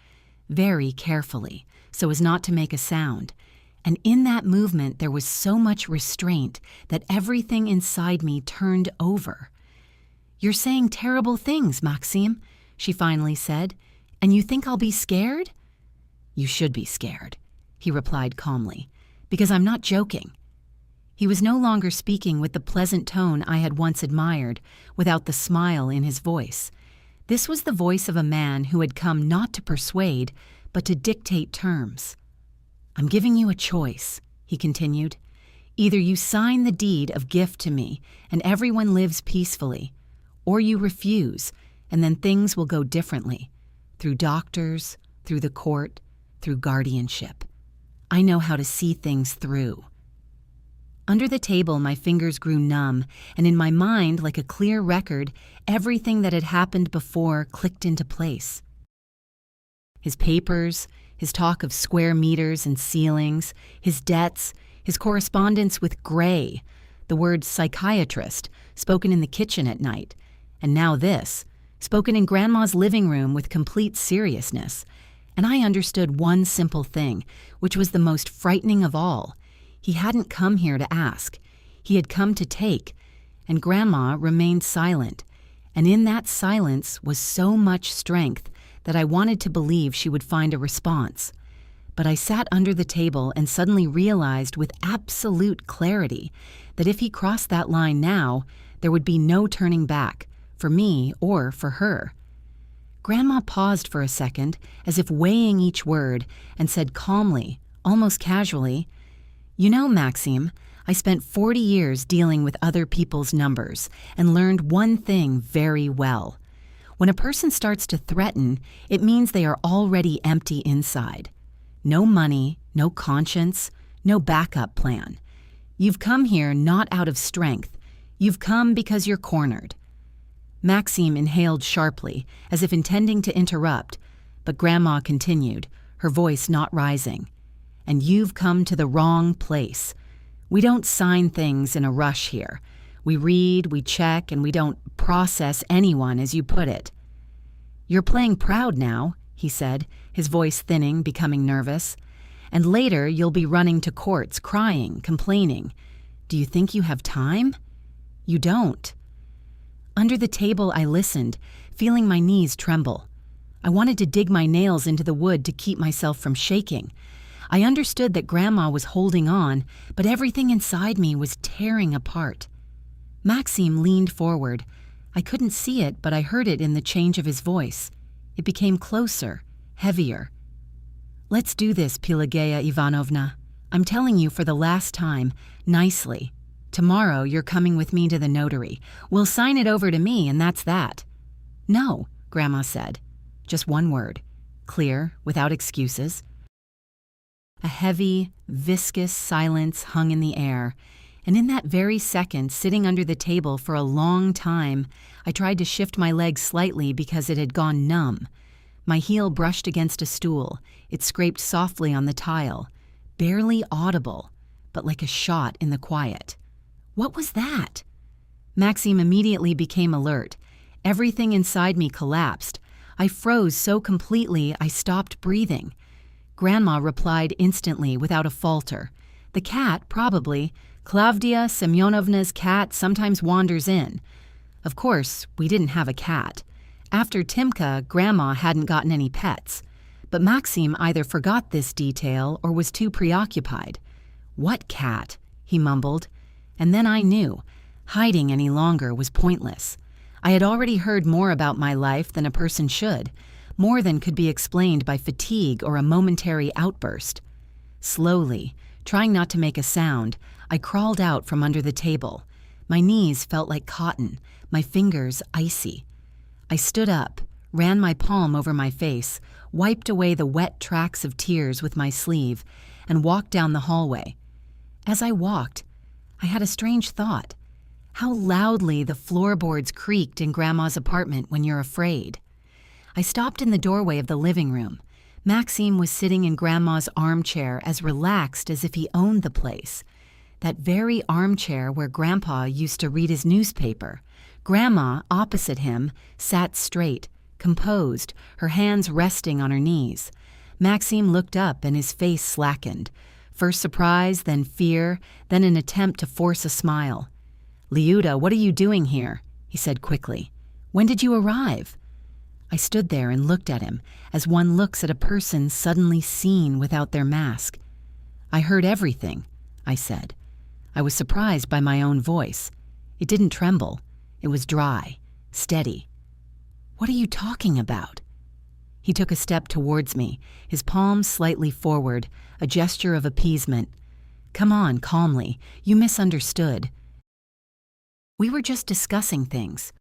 very carefully, so as not to make a sound. And in that movement there was so much restraint that everything inside me turned over. "You're saying terrible things, Maxime," she finally said, "and you think I'll be scared?" "You should be scared," he replied calmly, "because I'm not joking." He was no longer speaking with the pleasant tone I had once admired, without the smile in his voice. This was the voice of a man who had come not to persuade, but to dictate terms. "I'm giving you a choice," he continued. "Either you sign the deed of gift to me, and everyone lives peacefully, or you refuse, and then things will go differently, through doctors, through the court, through guardianship. I know how to see things through." Under the table, my fingers grew numb, and in my mind, like a clear record, everything that had happened before clicked into place. His papers, his talk of square meters and ceilings, his debts, his correspondence with Gray, the word psychiatrist, spoken in the kitchen at night, and now this, spoken in Grandma's living room with complete seriousness. And I understood one simple thing, which was the most frightening of all. He hadn't come here to ask. He had come to take, and Grandma remained silent. And in that silence was so much strength that I wanted to believe she would find a response. But I sat under the table and suddenly realized with absolute clarity that if he crossed that line now, there would be no turning back, for me or for her. Grandma paused for a second, as if weighing each word, and said calmly, almost casually, "You know, Maxime, I spent 40 years dealing with other people's numbers and learned one thing very well. When a person starts to threaten, it means they are already empty inside. No money, no conscience, no backup plan. You've come here not out of strength. You've come because you're cornered." Maxime inhaled sharply, as if intending to interrupt, but Grandma continued, her voice not rising. "And you've come to the wrong place. We don't sign things in a rush here. We read, we check, and we don't process anyone, as you put it." "You're playing proud now," he said, his voice thinning, becoming nervous. "And later you'll be running to courts, crying, complaining. Do you think you have time? You don't." Under the table I listened, feeling my knees tremble. I wanted to dig my nails into the wood to keep myself from shaking. I understood that Grandma was holding on, but everything inside me was tearing apart. Maxime leaned forward. I couldn't see it, but I heard it in the change of his voice. It became closer, heavier. "Let's do this, Pelageya Ivanovna. I'm telling you for the last time, nicely. Tomorrow you're coming with me to the notary. We'll sign it over to me, and that's that." "No," Grandma said. Just one word. Clear, without excuses. A heavy, viscous silence hung in the air, and in that very second, sitting under the table for a long time, I tried to shift my leg slightly because it had gone numb. My heel brushed against a stool. It scraped softly on the tile, barely audible, but like a shot in the quiet. What was that? Maxime immediately became alert. Everything inside me collapsed. I froze so completely I stopped breathing. Grandma replied instantly, without a falter. "The cat, probably. Klavdia Semyonovna's cat sometimes wanders in." Of course, we didn't have a cat. After Timka, Grandma hadn't gotten any pets. But Maxime either forgot this detail or was too preoccupied. "What cat?" he mumbled. And then I knew hiding any longer was pointless. I had already heard more about my life than a person should, more than could be explained by fatigue or a momentary outburst. Slowly, trying not to make a sound, I crawled out from under the table. My knees felt like cotton, my fingers icy. I stood up, ran my palm over my face, wiped away the wet tracks of tears with my sleeve, and walked down the hallway. As I walked, I had a strange thought. How loudly the floorboards creaked in Grandma's apartment when you're afraid. I stopped in the doorway of the living room. Maxime was sitting in Grandma's armchair as relaxed as if he owned the place. That very armchair where Grandpa used to read his newspaper. Grandma, opposite him, sat straight, composed, her hands resting on her knees. Maxime looked up and his face slackened. First surprise, then fear, then an attempt to force a smile. "Liuda, what are you doing here?" he said quickly. "When did you arrive?" I stood there and looked at him, as one looks at a person suddenly seen without their mask. "I heard everything," I said. I was surprised by my own voice. It didn't tremble. It was dry, steady. "What are you talking about?" He took a step towards me, his palms slightly forward, a gesture of appeasement. "Come on, calmly. You misunderstood. We were just discussing things."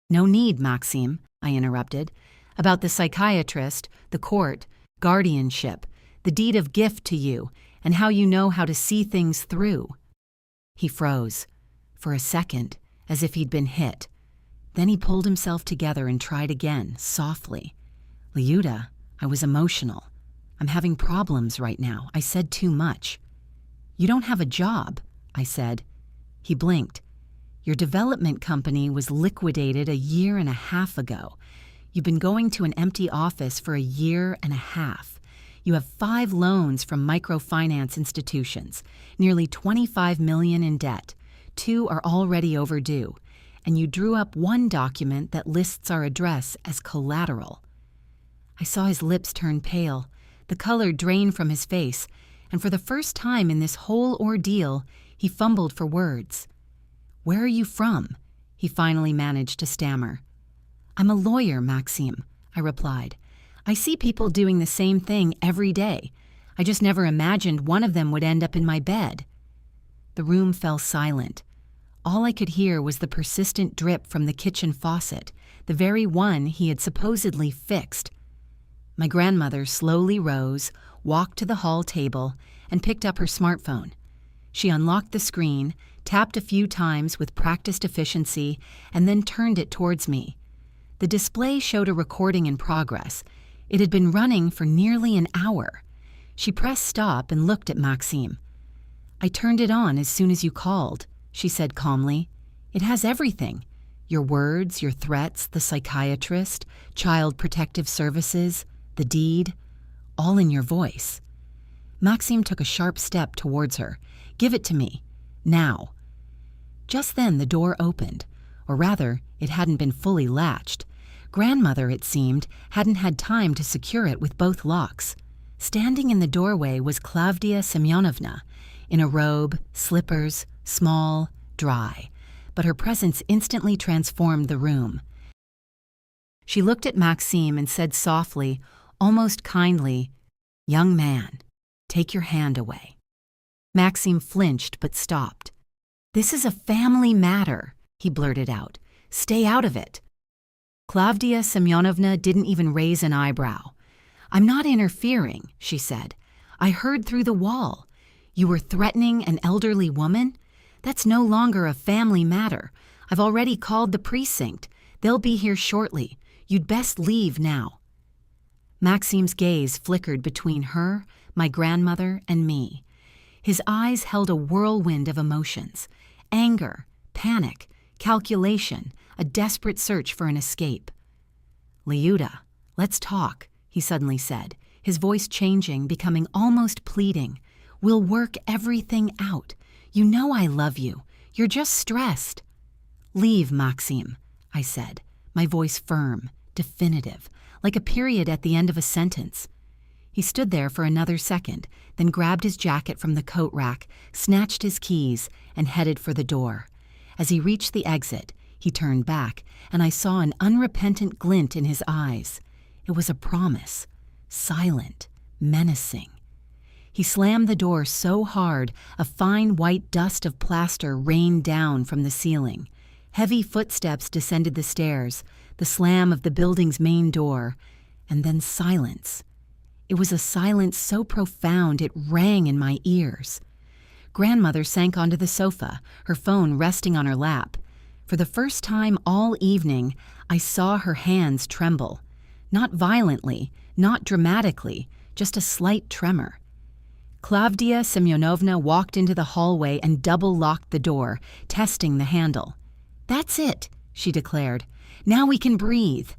"No need, Maxime," I interrupted. "About the psychiatrist, the court, guardianship, the deed of gift to you, and how you know how to see things through." He froze, for a second, as if he'd been hit. Then he pulled himself together and tried again, softly. "Liuda, I was emotional. I'm having problems right now. I said too much." "You don't have a job," I said. He blinked. "Your development company was liquidated 1.5 years ago. You've been going to an empty office for 1.5 years. You have 5 loans from microfinance institutions, nearly $25 million in debt. 2 are already overdue, and you drew up 1 document that lists our address as collateral." I saw his lips turn pale, the color drain from his face, and for the first time in this whole ordeal, he fumbled for words. "Where are you from?" he finally managed to stammer. "I'm a lawyer, Maxime," I replied. "I see people doing the same thing every day. I just never imagined one of them would end up in my bed." The room fell silent. All I could hear was the persistent drip from the kitchen faucet, the very one he had supposedly fixed. My grandmother slowly rose, walked to the hall table, and picked up her smartphone. She unlocked the screen, tapped a few times with practiced efficiency, and then turned it towards me. The display showed a recording in progress. It had been running for nearly an hour. She pressed stop and looked at Maxime. "I turned it on as soon as you called," she said calmly. "It has everything. Your words, your threats, the psychiatrist, child protective services, the deed, all in your voice." Maxime took a sharp step towards her. "Give it to me. Now." Just then the door opened, or rather, it hadn't been fully latched. Grandmother, it seemed, hadn't had time to secure it with both locks. Standing in the doorway was Klavdia Semyonovna, in a robe, slippers, small, dry, but her presence instantly transformed the room. She looked at Maxime and said softly, almost kindly, "Young man, take your hand away." Maxime flinched but stopped. "This is a family matter," he blurted out. "Stay out of it." Klavdia Semyonovna didn't even raise an eyebrow. "I'm not interfering," she said. "I heard through the wall. You were threatening an elderly woman? That's no longer a family matter. I've already called the precinct. They'll be here shortly. You'd best leave now." Maxime's gaze flickered between her, my grandmother, and me. His eyes held a whirlwind of emotions: anger, panic, calculation, a desperate search for an escape. "Liuda, let's talk," he suddenly said, his voice changing, becoming almost pleading. "We'll work everything out. You know I love you. You're just stressed." "Leave, Maxime," I said, my voice firm, definitive, like a period at the end of a sentence. He He stood there for another second, then grabbed his jacket from the coat rack, snatched his keys, and headed for the door. As he reached the exit, he turned back, and I saw an unrepentant glint in his eyes. It was a promise, silent, menacing. He slammed the door so hard, a fine white dust of plaster rained down from the ceiling. Heavy footsteps descended the stairs, the slam of the building's main door, and then silence. It was a silence so profound it rang in my ears. Grandmother sank onto the sofa, her phone resting on her lap. For the first time all evening, I saw her hands tremble. Not violently, not dramatically, just a slight tremor. Klavdia Semyonovna walked into the hallway and double-locked the door, testing the handle. "That's it," she declared. "Now we can breathe."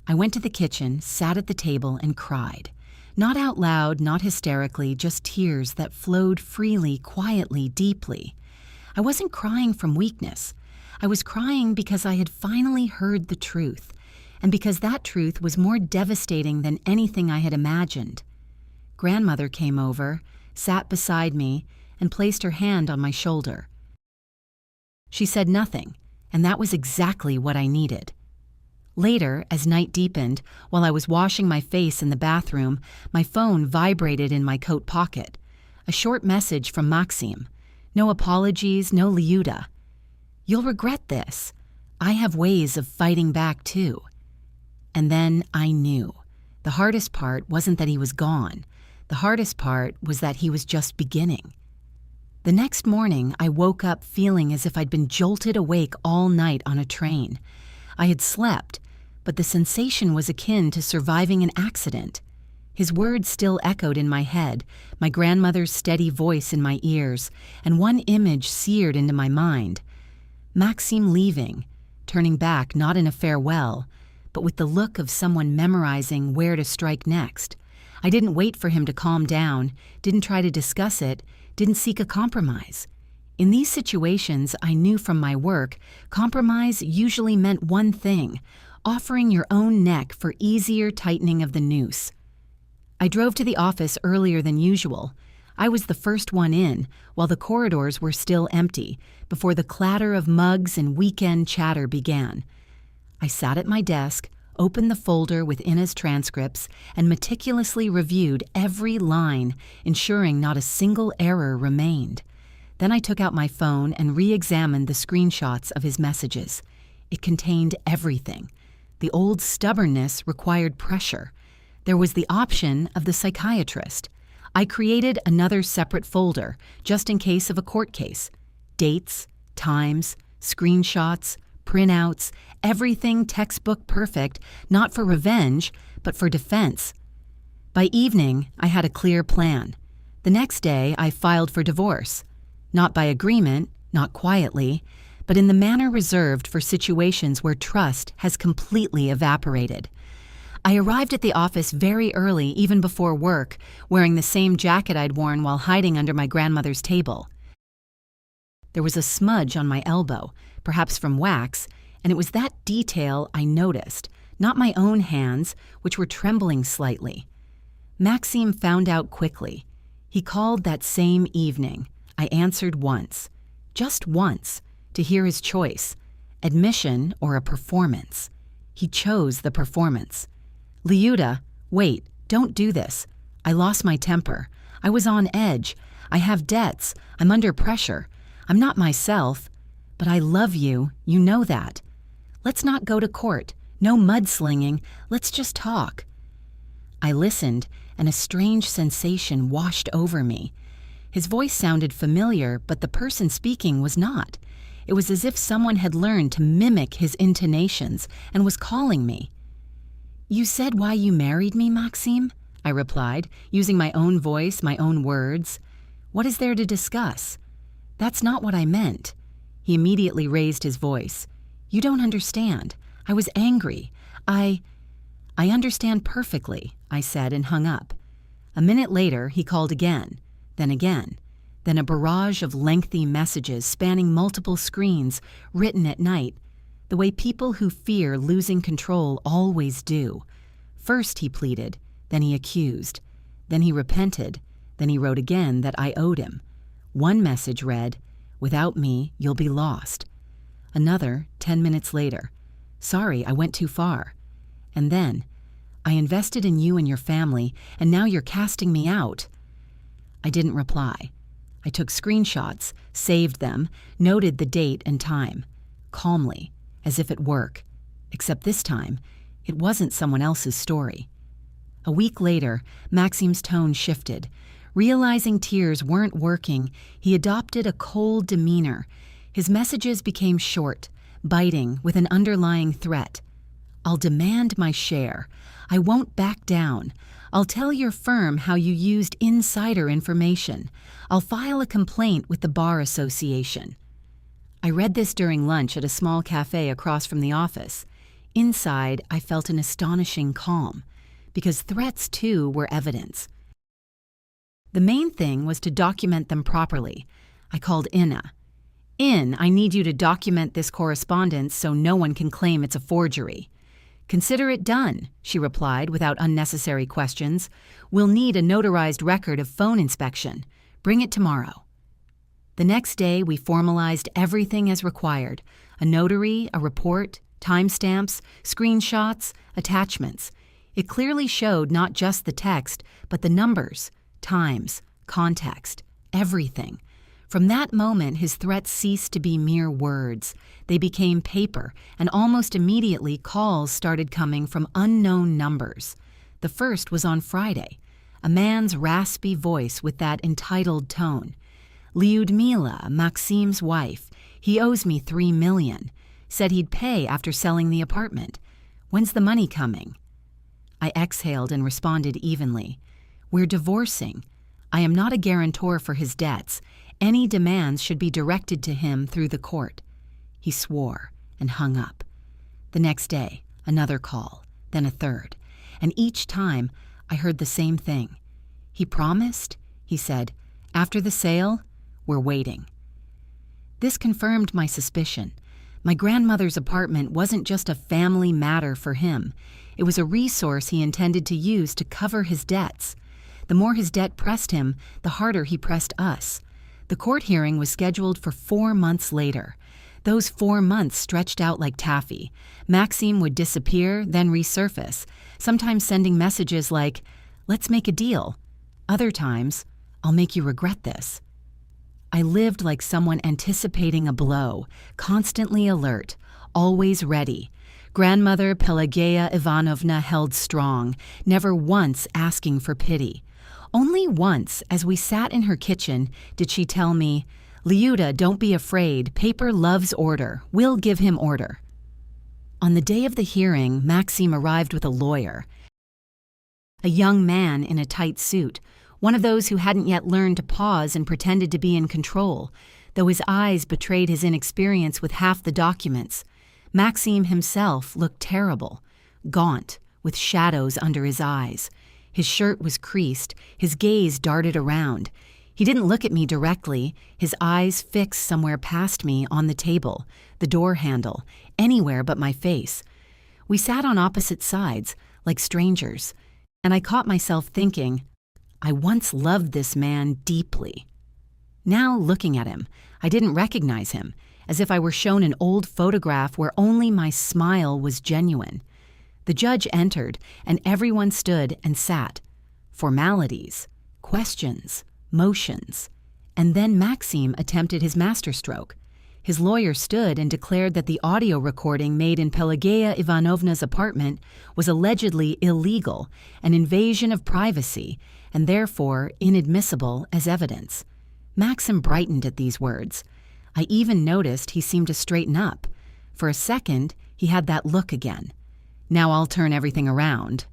I went to the kitchen, sat at the table, and cried. Not out loud, not hysterically, just tears that flowed freely, quietly, deeply. I wasn't crying from weakness. I was crying because I had finally heard the truth, and because that truth was more devastating than anything I had imagined. Grandmother came over, sat beside me, and placed her hand on my shoulder. She said nothing, and that was exactly what I needed. Later, as night deepened, while I was washing my face in the bathroom, my phone vibrated in my coat pocket. A short message from Maxim. No apologies, no Liuda. "You'll regret this. I have ways of fighting back too." And then I knew. The hardest part wasn't that he was gone. The hardest part was that he was just beginning. The next morning, I woke up feeling as if I'd been jolted awake all night on a train. I had slept, but the sensation was akin to surviving an accident. His words still echoed in my head, my grandmother's steady voice in my ears, and one image seared into my mind. Maxim leaving, turning back not in a farewell, but with the look of someone memorizing where to strike next. I didn't wait for him to calm down, didn't try to discuss it, didn't seek a compromise. In these situations, I knew from my work, compromise usually meant one thing: offering your own neck for easier tightening of the noose. I drove to the office earlier than usual. I was the first one in, while the corridors were still empty, before the clatter of mugs and weekend chatter began. I sat at my desk, opened the folder with Ina's transcripts, and meticulously reviewed every line, ensuring not a single error remained. Then I took out my phone and re-examined the screenshots of his messages. It contained everything. The old stubbornness required pressure. There was the option of the psychiatrist. I created another separate folder, just in case of a court case. Dates, times, screenshots, printouts, everything textbook perfect, not for revenge, but for defense. By evening, I had a clear plan. The next day, I filed for divorce. Not by agreement, not quietly, but in the manner reserved for situations where trust has completely evaporated. I arrived at the office very early, even before work, wearing the same jacket I'd worn while hiding under my grandmother's table. There was a smudge on my elbow, perhaps from wax, and it was that detail I noticed, not my own hands, which were trembling slightly. Maxim found out quickly. He called that same evening. I answered once, just once, to hear his choice, admission or a performance. He chose the performance. "Liuda, wait, don't do this. I lost my temper. I was on edge. I have debts. I'm under pressure. I'm not myself. But I love you. You know that. Let's not go to court. No mudslinging. Let's just talk." I listened, and a strange sensation washed over me. His voice sounded familiar, but the person speaking was not. It was as if someone had learned to mimic his intonations and was calling me. "You said why you married me, Maxim?" I replied, using my own voice, my own words. "What is there to discuss?" "That's not what I meant." He immediately raised his voice. "You don't understand. I was angry. I understand perfectly," I said and hung up. A minute later, he called again, then a barrage of lengthy messages spanning multiple screens, written at night, the way people who fear losing control always do. First he pleaded, then he accused. Then he repented. Then he wrote again that I owed him. One message read, "Without me, you'll be lost." Another, 10 minutes later, "Sorry, I went too far." And then, "I invested in you and your family, and now you're casting me out." I didn't reply. I took screenshots, saved them, noted the date and time, calmly, as if at work. Except this time, it wasn't someone else's story. A week later, Maxim's tone shifted. Realizing tears weren't working, he adopted a cold demeanor. His messages became short, biting, with an underlying threat. "I'll demand my share. I won't back down. I'll tell your firm how you used insider information. I'll file a complaint with the Bar Association." I read this during lunch at a small cafe across from the office. Inside, I felt an astonishing calm, because threats, too, were evidence. The main thing was to document them properly. I called Inna. "I need you to document this correspondence so no one can claim it's a forgery." "Consider it done," she replied without unnecessary questions. "We'll need a notarized record of phone inspection. Bring it tomorrow." The next day, we formalized everything as required: a notary, a report, timestamps, screenshots, attachments. It clearly showed not just the text, but the numbers, times, context, everything. From that moment, his threats ceased to be mere words. They became paper, and almost immediately calls started coming from unknown numbers. The first was on Friday, a man's raspy voice with that entitled tone. "Lyudmila, Maxim's wife. He owes me $3 million. Said he'd pay after selling the apartment. When's the money coming?" I exhaled and responded evenly. "We're divorcing. I am not a guarantor for his debts. Any demands should be directed to him through the court." He swore and hung up. The next day, another call, then a third, and each time I heard the same thing. "He promised," he said. "After the sale, we're waiting." This confirmed my suspicion. My grandmother's apartment wasn't just a family matter for him. It was a resource he intended to use to cover his debts. The more his debt pressed him, the harder he pressed us. The court hearing was scheduled for 4 months later. Those 4 months stretched out like taffy. Maxim would disappear, then resurface, sometimes sending messages like, "Let's make a deal." Other times, "I'll make you regret this." I lived like someone anticipating a blow, constantly alert, always ready. Grandmother Pelageya Ivanovna held strong, never once asking for pity. Only once, as we sat in her kitchen, did she tell me, "Liuda, don't be afraid. Paper loves order. We'll give him order." On the day of the hearing, Maxim arrived with a lawyer. A young man in a tight suit, one of those who hadn't yet learned to pause and pretended to be in control, though his eyes betrayed his inexperience with half the documents. Maxim himself looked terrible, gaunt, with shadows under his eyes. His shirt was creased, his gaze darted around. He didn't look at me directly, his eyes fixed somewhere past me on the table, the door handle, anywhere but my face. We sat on opposite sides, like strangers, and I caught myself thinking, I once loved this man deeply. Now, looking at him, I didn't recognize him, as if I were shown an old photograph where only my smile was genuine. The judge entered, and everyone stood and sat. Formalities, questions, motions. And then Maxim attempted his masterstroke. His lawyer stood and declared that the audio recording made in Pelageya Ivanovna's apartment was allegedly illegal, an invasion of privacy, and therefore inadmissible as evidence. Maxim brightened at these words. I even noticed he seemed to straighten up. For a second, he had that look again. "Now I'll turn everything around."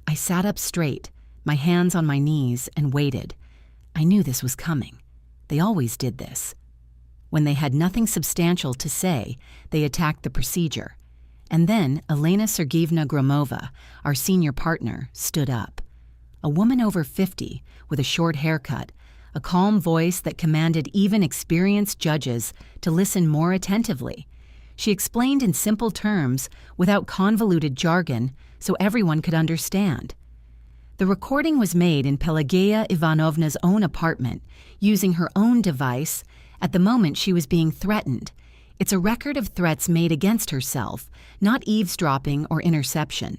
I sat up straight, my hands on my knees, and waited. I knew this was coming. They always did this. When they had nothing substantial to say, they attacked the procedure. And then Elena Sergeyevna Gromova, our senior partner, stood up. A woman over 50, with a short haircut, a calm voice that commanded even experienced judges to listen more attentively. She explained in simple terms, without convoluted jargon, so everyone could understand. The recording was made in Pelageya Ivanovna's own apartment, using her own device. At the moment she was being threatened. It's a record of threats made against herself, not eavesdropping or interception.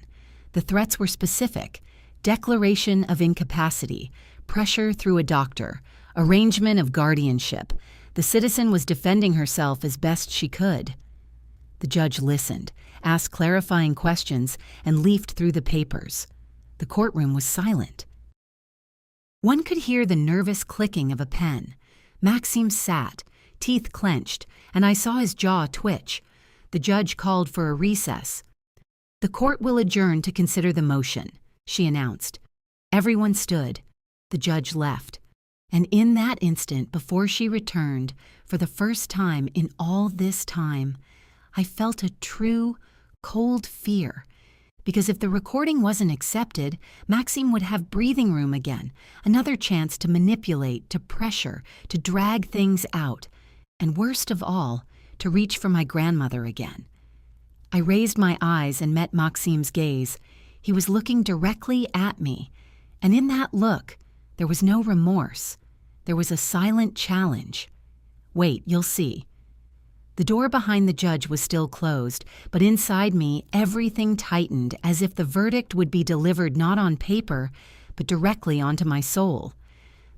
The threats were specific: declaration of incapacity, pressure through a doctor, arrangement of guardianship. The citizen was defending herself as best she could. The judge listened, asked clarifying questions, and leafed through the papers. The courtroom was silent. One could hear the nervous clicking of a pen. Maxim sat, teeth clenched, and I saw his jaw twitch. The judge called for a recess. "The court will adjourn to consider the motion," she announced. Everyone stood. The judge left. And in that instant, before she returned, for the first time in all this time, I felt a true, cold fear. Because if the recording wasn't accepted, Maxim would have breathing room again, another chance to manipulate, to pressure, to drag things out, and worst of all, to reach for my grandmother again. I raised my eyes and met Maxim's gaze. He was looking directly at me, and in that look, there was no remorse. There was a silent challenge. "Wait, you'll see." The door behind the judge was still closed, but inside me, everything tightened as if the verdict would be delivered not on paper, but directly onto my soul.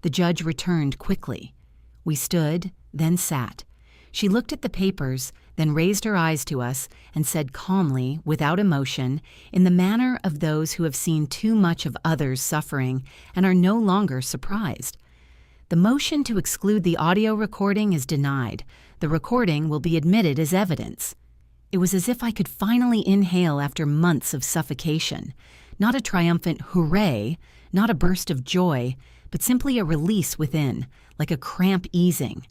The judge returned quickly. We stood, then sat. She looked at the papers, then raised her eyes to us and said calmly, without emotion, in the manner of those who have seen too much of others suffering and are no longer surprised, "The motion to exclude the audio recording is denied. The recording will be admitted as evidence." It was as if I could finally inhale after months of suffocation. Not a triumphant hooray, not a burst of joy, but simply a release within, like a cramp easing.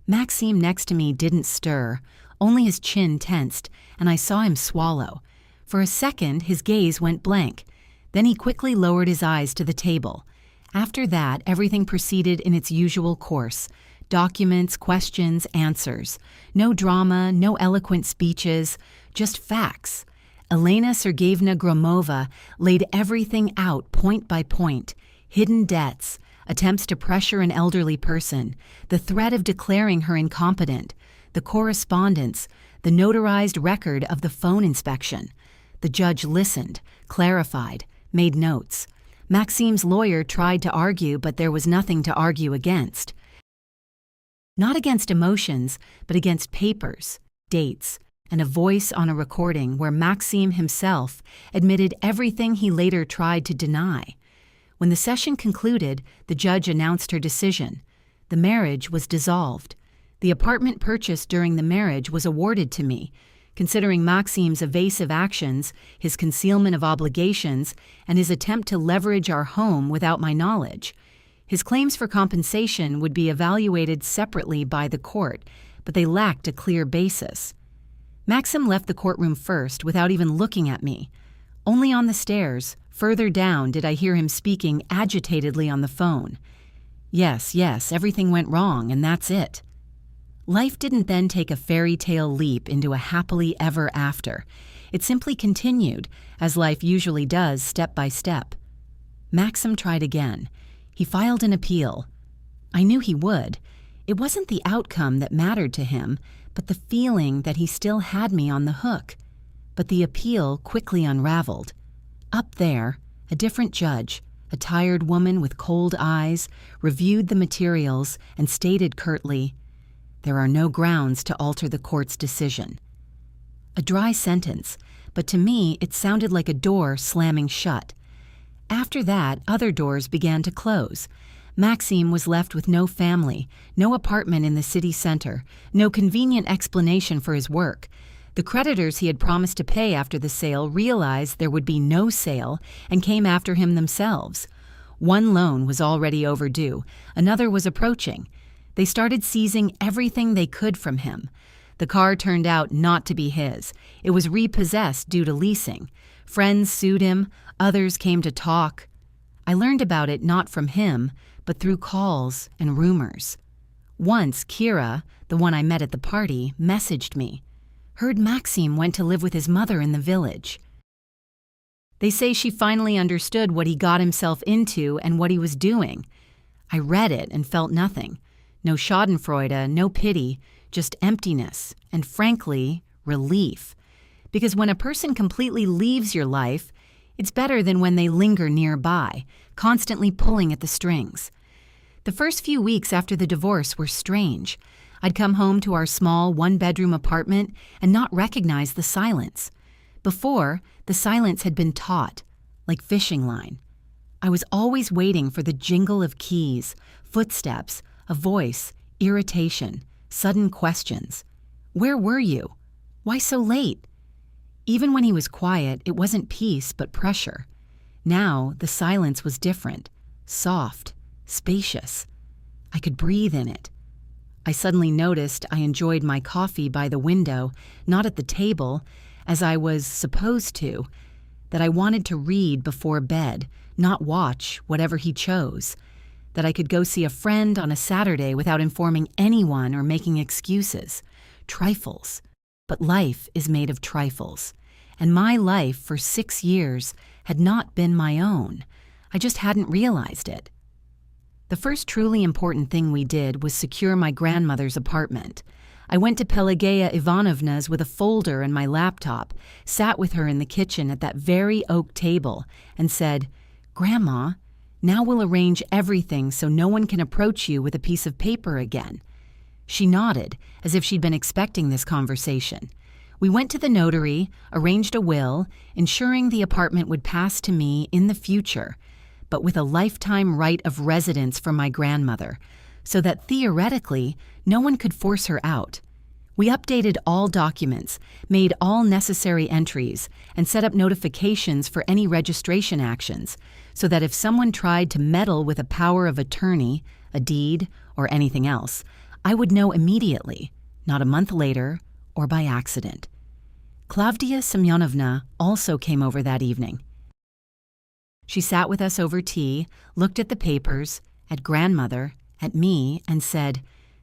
Maxim next to me didn't stir, only his chin tensed, and I saw him swallow. For a second, his gaze went blank. Then he quickly lowered his eyes to the table. After that, everything proceeded in its usual course. Documents, questions, answers. No drama, no eloquent speeches, just facts. Elena Sergeyevna Gromova laid everything out point by point. Hidden debts, attempts to pressure an elderly person, the threat of declaring her incompetent, the correspondence, the notarized record of the phone inspection. The judge listened, clarified, made notes. Maxim's lawyer tried to argue, but there was nothing to argue against. Not against emotions, but against papers, dates, and a voice on a recording where Maxim himself admitted everything he later tried to deny. When the session concluded, the judge announced her decision. The marriage was dissolved. The apartment purchased during the marriage was awarded to me. Considering Maxim's evasive actions, his concealment of obligations, and his attempt to leverage our home without my knowledge, his claims for compensation would be evaluated separately by the court, but they lacked a clear basis. Maxim left the courtroom first without even looking at me. Only on the stairs, further down, did I hear him speaking agitatedly on the phone. Yes, everything went wrong, and that's it. Life didn't then take a fairy tale leap into a happily ever after. It simply continued, as life usually does, step by step. Maxim tried again. He filed an appeal. I knew he would. It wasn't the outcome that mattered to him, but the feeling that he still had me on the hook. But the appeal quickly unraveled. Up there, a different judge, a tired woman with cold eyes, reviewed the materials and stated curtly, "There are no grounds to alter the court's decision." A dry sentence, but to me it sounded like a door slamming shut. After that, other doors began to close. Maxim was left with no family, no apartment in the city center, no convenient explanation for his work. The creditors he had promised to pay after the sale realized there would be no sale and came after him themselves. One loan was already overdue, another was approaching. They started seizing everything they could from him. The car turned out not to be his. It was repossessed due to leasing. Friends sued him, others came to talk. I learned about it not from him, but through calls and rumors. Once, Kira, the one I met at the party, messaged me. Heard Maxim went to live with his mother in the village. They say she finally understood what he got himself into and what he was doing. I read it and felt nothing. No schadenfreude, no pity, just emptiness, and frankly, relief. Because when a person completely leaves your life, it's better than when they linger nearby, constantly pulling at the strings. The first few weeks after the divorce were strange. I'd come home to our small one-bedroom apartment and not recognize the silence. Before, the silence had been taut, like fishing line. I was always waiting for the jingle of keys, footsteps, a voice, irritation, sudden questions. Where were you? Why so late? Even when he was quiet, it wasn't peace but pressure. Now, the silence was different, soft, spacious. I could breathe in it. I suddenly noticed I enjoyed my coffee by the window, not at the table, as I was supposed to, that I wanted to read before bed, not watch whatever he chose, that I could go see a friend on a Saturday without informing anyone or making excuses. Trifles. But life is made of trifles, and my life for 6 years had not been my own. I just hadn't realized it. The first truly important thing we did was secure my grandmother's apartment. I went to Pelageya Ivanovna's with a folder and my laptop, sat with her in the kitchen at that very oak table, and said, "Grandma, now we'll arrange everything so no one can approach you with a piece of paper again." She nodded, as if she'd been expecting this conversation. We went to the notary, arranged a will, ensuring the apartment would pass to me in the future, but with a lifetime right of residence for my grandmother, so that theoretically, no one could force her out. We updated all documents, made all necessary entries, and set up notifications for any registration actions, so that if someone tried to meddle with a power of attorney, a deed, or anything else, I would know immediately, not a month later, or by accident. Klavdia Semyonovna also came over that evening. She sat with us over tea, looked at the papers, at grandmother, at me, and said,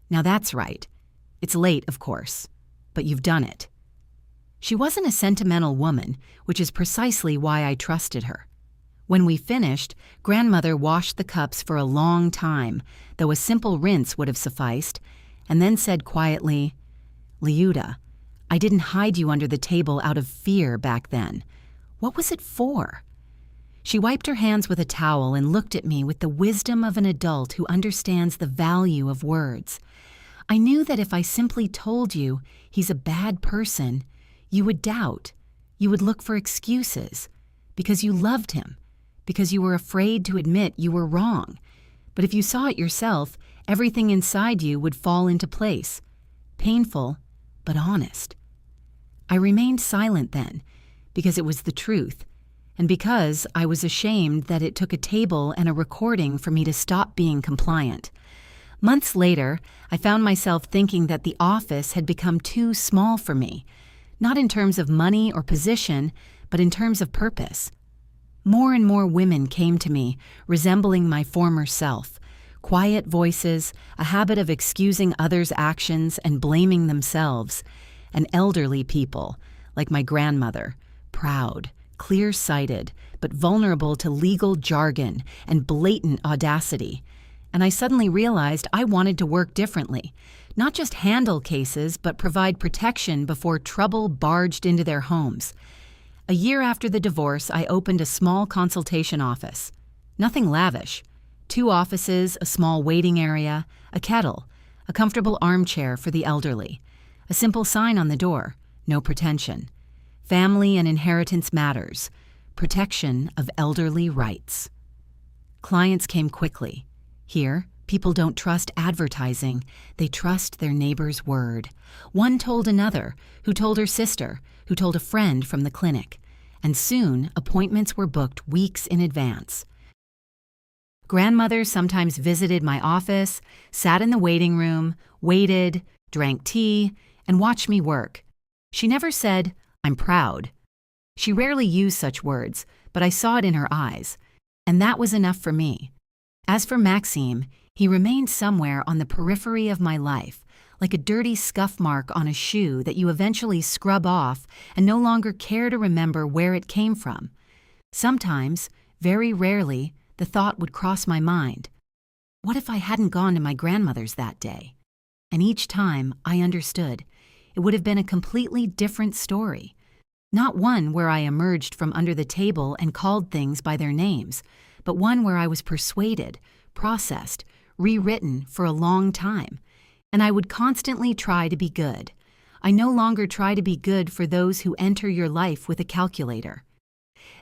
"Now that's right. It's late, of course, but you've done it." She wasn't a sentimental woman, which is precisely why I trusted her. When we finished, grandmother washed the cups for a long time, though a simple rinse would have sufficed, and then said quietly, "Liuda, I didn't hide you under the table out of fear back then. What was it for?" She wiped her hands with a towel and looked at me with the wisdom of an adult who understands the value of words. "I knew that if I simply told you he's a bad person, you would doubt, you would look for excuses, because you loved him, because you were afraid to admit you were wrong. But if you saw it yourself, everything inside you would fall into place. Painful, but honest." I remained silent then, because it was the truth, and because I was ashamed that it took a table and a recording for me to stop being compliant. Months later, I found myself thinking that the office had become too small for me, not in terms of money or position, but in terms of purpose. More and more women came to me, resembling my former self. Quiet voices, a habit of excusing others' actions and blaming themselves, and elderly people, like my grandmother, proud, clear-sighted, but vulnerable to legal jargon and blatant audacity. And I suddenly realized I wanted to work differently, not just handle cases, but provide protection before trouble barged into their homes. A year after the divorce, I opened a small consultation office. Nothing lavish. 2 offices, a small waiting area, a kettle, a comfortable armchair for the elderly, a simple sign on the door, no pretension. Family and inheritance matters. Protection of elderly rights. Clients came quickly. Here, people don't trust advertising. They trust their neighbor's word. One told another, who told her sister, who told a friend from the clinic. And soon, appointments were booked weeks in advance. Grandmother sometimes visited my office, sat in the waiting room, waited, drank tea, and watched me work. She never said, "I'm proud." She rarely used such words, but I saw it in her eyes, and that was enough for me. As for Maxime, he remained somewhere on the periphery of my life, like a dirty scuff mark on a shoe that you eventually scrub off and no longer care to remember where it came from. Sometimes, very rarely, the thought would cross my mind, what if I hadn't gone to my grandmother's that day? And each time, I understood, it would have been a completely different story. Not one where I emerged from under the table and called things by their names, but one where I was persuaded, processed, rewritten for a long time. And I would constantly try to be good. I no longer try to be good for those who enter your life with a calculator.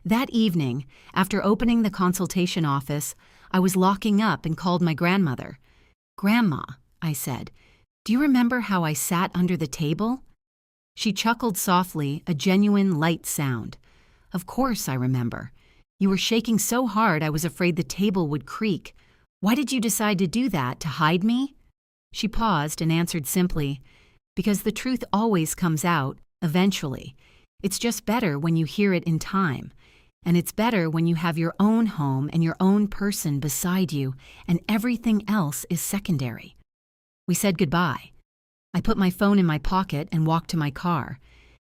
That evening, after opening the consultation office, I was locking up and called my grandmother. "Grandma," I said, "do you remember how I sat under the table?" She chuckled softly, a genuine light sound. "Of course I remember. You were shaking so hard I was afraid the table would creak. Why did you decide to do that, to hide me?" She paused and answered simply, "Because the truth always comes out, eventually. It's just better when you hear it in time. And it's better when you have your own home and your own person beside you, and everything else is secondary." We said goodbye. I put my phone in my pocket and walked to my car.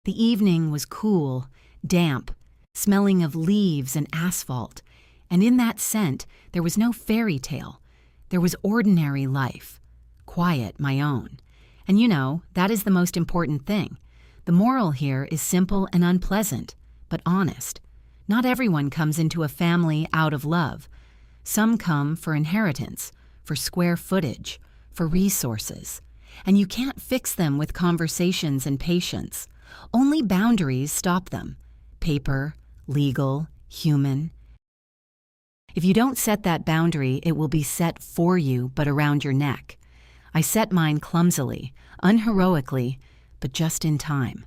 The evening was cool, damp, smelling of leaves and asphalt. And in that scent, there was no fairy tale. There was ordinary life. Quiet, my own. And you know, that is the most important thing. The moral here is simple and unpleasant, but honest. Not everyone comes into a family out of love. Some come for inheritance, for square footage, for resources. And you can't fix them with conversations and patience. Only boundaries stop them. Paper, legal, human. If you don't set that boundary, it will be set for you, but around your neck. I set mine clumsily, unheroically, but just in time.